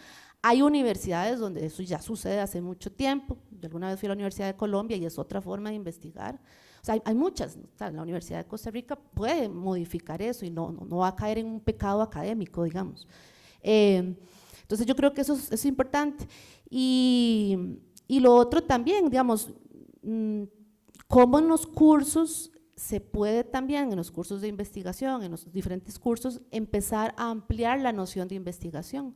Hay universidades donde eso ya sucede hace mucho tiempo. Yo alguna vez fui a la Universidad de Colombia y es otra forma de investigar. O sea, hay muchas, o sea, la Universidad de Costa Rica puede modificar eso y no va a caer en un pecado académico, digamos. Entonces yo creo que eso es importante. Y lo otro también, digamos, cómo en los cursos se puede también, en los cursos de investigación, en los diferentes cursos, empezar a ampliar la noción de investigación.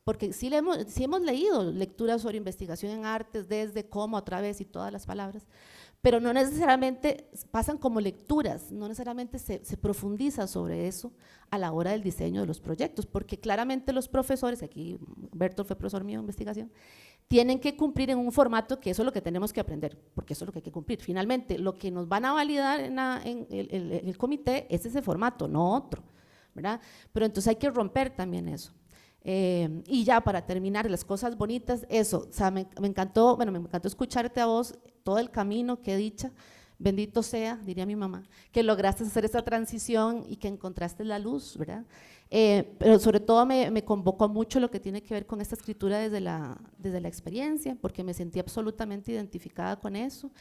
Porque sí hemos leído lecturas sobre investigación en artes, desde, cómo, a través y todas las palabras, pero no necesariamente pasan como lecturas, no necesariamente se profundiza sobre eso a la hora del diseño de los proyectos, porque claramente los profesores, aquí Bertolt fue profesor mío de investigación, tienen que cumplir en un formato que eso es lo que tenemos que aprender, porque eso es lo que hay que cumplir. Finalmente, lo que nos van a validar en el comité es ese formato, no otro, ¿verdad? Pero entonces hay que romper también eso. Y ya para terminar, las cosas bonitas, eso, o sea, me encantó escucharte a vos, todo el camino, qué dicha, bendito sea, diría mi mamá, que lograste hacer esa transición y que encontraste la luz, ¿verdad? Pero sobre todo me convocó mucho lo que tiene que ver con esta escritura desde la experiencia, porque me sentí absolutamente identificada con eso,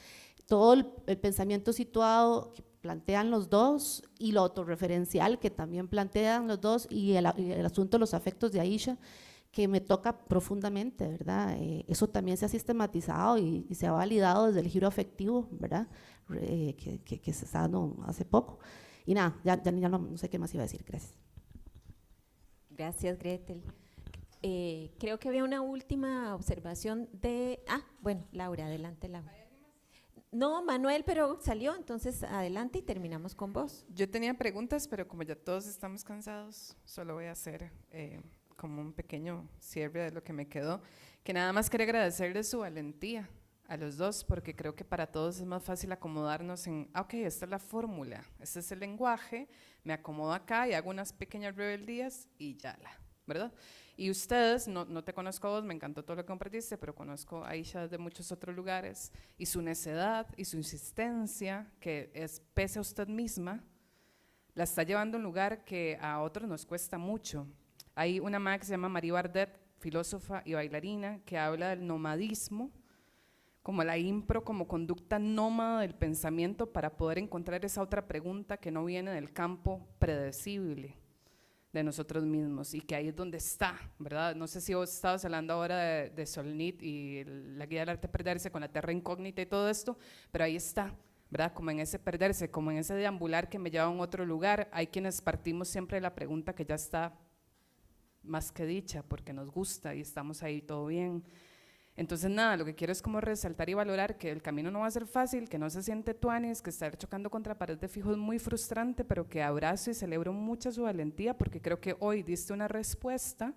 todo el pensamiento situado que plantean los dos y lo autorreferencial que también plantean los dos y el asunto de los afectos de Aisha, que me toca profundamente, ¿verdad? Eso también se ha sistematizado y se ha validado desde el giro afectivo, ¿verdad? Que se está dando hace poco. Y nada, ya no sé qué más iba a decir, gracias. Gracias, Gretel. Creo que había una última observación de… bueno, Laura, adelante, Laura. No, Manuel, pero salió, entonces adelante y terminamos con vos. Yo tenía preguntas, pero como ya todos estamos cansados, solo voy a hacer como un pequeño cierre de lo que me quedó, que nada más quería agradecerles su valentía a los dos, porque creo que para todos es más fácil acomodarnos en, ok, esta es la fórmula, este es el lenguaje, me acomodo acá y hago unas pequeñas rebeldías y ya ¿verdad? Y ustedes, no te conozco a vos, me encantó todo lo que compartiste, pero conozco a Aisha de muchos otros lugares, y su necedad y su insistencia, que es pese a usted misma, la está llevando a un lugar que a otros nos cuesta mucho. Hay una maga que se llama Marie Bardet, filósofa y bailarina, que habla del nomadismo, como la impro, como conducta nómada del pensamiento para poder encontrar esa otra pregunta que no viene del campo predecible. de nosotros mismos, y que ahí es donde está, ¿verdad? No sé si vos estabas hablando ahora de Solnit y la guía del arte perderse con la terra incógnita y todo esto, pero ahí está, ¿verdad? Como en ese perderse, como en ese deambular que me lleva a un otro lugar. Hay quienes partimos siempre de la pregunta que ya está más que dicha, porque nos gusta y estamos ahí, todo bien. Entonces nada, lo que quiero es como resaltar y valorar que el camino no va a ser fácil, que no se siente tuanis, que estar chocando contra pared de fijo es muy frustrante, pero que abrazo y celebro mucho su valentía, porque creo que hoy diste una respuesta,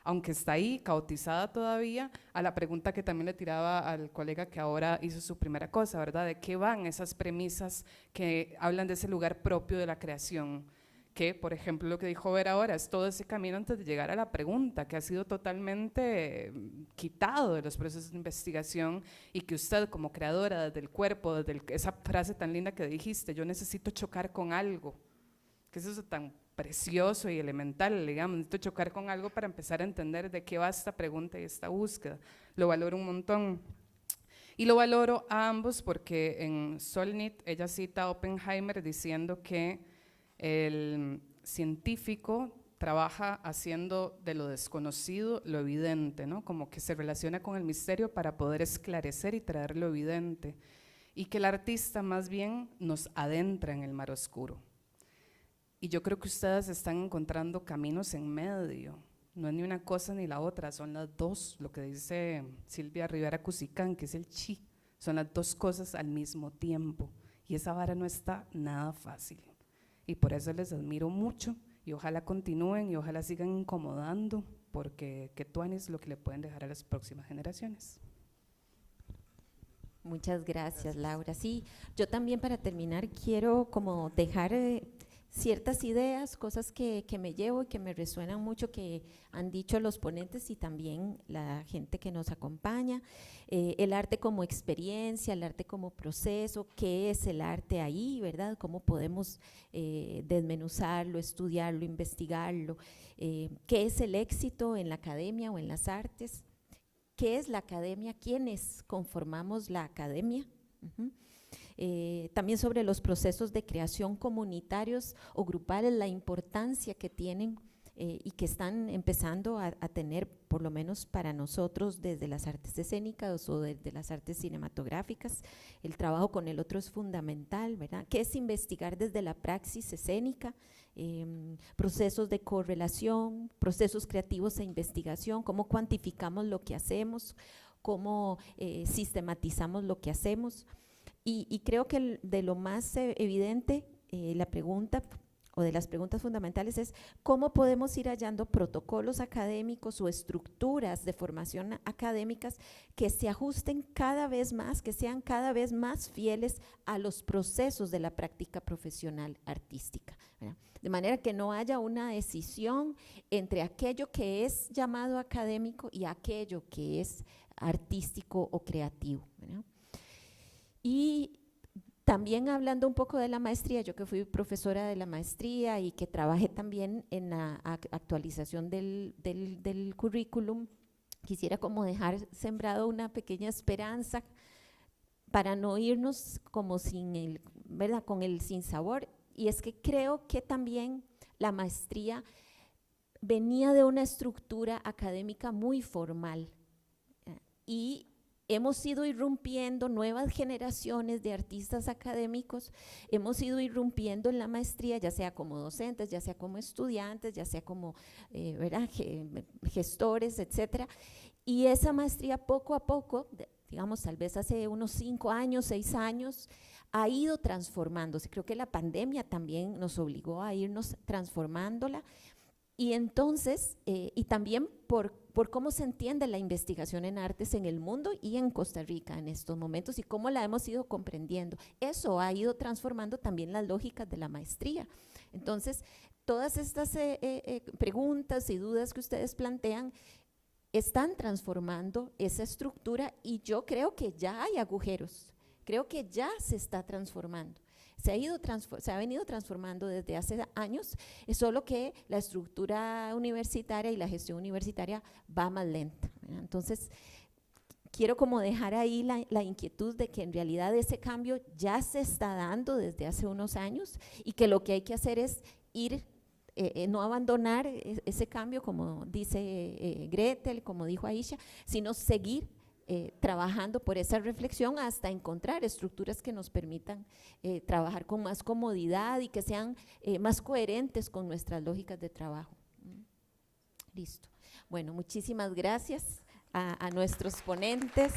aunque está ahí, caotizada todavía, a la pregunta que también le tiraba al colega que ahora hizo su primera cosa, ¿verdad? ¿De qué van esas premisas que hablan de ese lugar propio de la creación? Que, por ejemplo, lo que dijo Vera ahora, es todo ese camino antes de llegar a la pregunta, que ha sido totalmente quitado de los procesos de investigación, y que usted como creadora desde el cuerpo, desde esa frase tan linda que dijiste, yo necesito chocar con algo, que es eso tan precioso y elemental, digamos, necesito chocar con algo para empezar a entender de qué va esta pregunta y esta búsqueda. Lo valoro un montón. Y lo valoro a ambos porque en Solnit ella cita a Oppenheimer diciendo que el científico trabaja haciendo de lo desconocido lo evidente, ¿no? Como que se relaciona con el misterio para poder esclarecer y traer lo evidente, y que el artista más bien nos adentra en el mar oscuro. Y yo creo que ustedes están encontrando caminos en medio, no es ni una cosa ni la otra, son las dos, lo que dice Silvia Rivera Cusicán, que es el chi, son las dos cosas al mismo tiempo, y esa vara no está nada fácil. Y por eso les admiro mucho, y ojalá continúen y ojalá sigan incomodando, porque qué tuanis lo que le pueden dejar a las próximas generaciones. Muchas gracias, Laura. Sí, yo también para terminar quiero como dejar ciertas ideas, cosas que me llevo y que me resuenan mucho, que han dicho los ponentes y también la gente que nos acompaña. El arte como experiencia, el arte como proceso, qué es el arte ahí, ¿verdad? Cómo podemos desmenuzarlo, estudiarlo, investigarlo. ¿Qué es el éxito en la academia o en las artes? ¿Qué es la academia? ¿Quiénes conformamos la academia? También sobre los procesos de creación comunitarios o grupales, la importancia que tienen y que están empezando a tener, por lo menos para nosotros, desde las artes escénicas o desde las artes cinematográficas. El trabajo con el otro es fundamental, ¿verdad? ¿Qué es investigar desde la praxis escénica? Procesos de correlación, procesos creativos e investigación, cómo cuantificamos lo que hacemos, cómo sistematizamos lo que hacemos. Y creo que de lo más evidente, la pregunta o de las preguntas fundamentales es cómo podemos ir hallando protocolos académicos o estructuras de formación académicas que se ajusten cada vez más, que sean cada vez más fieles a los procesos de la práctica profesional artística, ¿verdad? De manera que no haya una decisión entre aquello que es llamado académico y aquello que es artístico o creativo, ¿verdad? Y también hablando un poco de la maestría, yo que fui profesora de la maestría y que trabajé también en la actualización del currículum, quisiera como dejar sembrado una pequeña esperanza para no irnos como sin el, ¿verdad? Con el sinsabor, y es que creo que también la maestría venía de una estructura académica muy formal y hemos ido irrumpiendo nuevas generaciones de artistas académicos, hemos ido irrumpiendo en la maestría, ya sea como docentes, ya sea como estudiantes, ya sea como ¿verdad? Gestores, etcétera, y esa maestría poco a poco, digamos tal vez hace unos 5 años, 6 años, ha ido transformándose. Creo que la pandemia también nos obligó a irnos transformándola, y entonces, y también por cómo se entiende la investigación en artes en el mundo y en Costa Rica en estos momentos y cómo la hemos ido comprendiendo. Eso ha ido transformando también las lógicas de la maestría. Entonces, todas estas preguntas y dudas que ustedes plantean están transformando esa estructura, y yo creo que ya hay agujeros, creo que ya se está transformando. Se ha venido transformando desde hace años, es solo que la estructura universitaria y la gestión universitaria va más lenta, ¿verdad? Entonces, quiero como dejar ahí la inquietud de que en realidad ese cambio ya se está dando desde hace unos años y que lo que hay que hacer es ir no abandonar ese cambio, como dice Gretel, como dijo Aisha, sino seguir trabajando por esa reflexión hasta encontrar estructuras que nos permitan trabajar con más comodidad y que sean más coherentes con nuestras lógicas de trabajo. Listo. Bueno, muchísimas gracias a nuestros ponentes.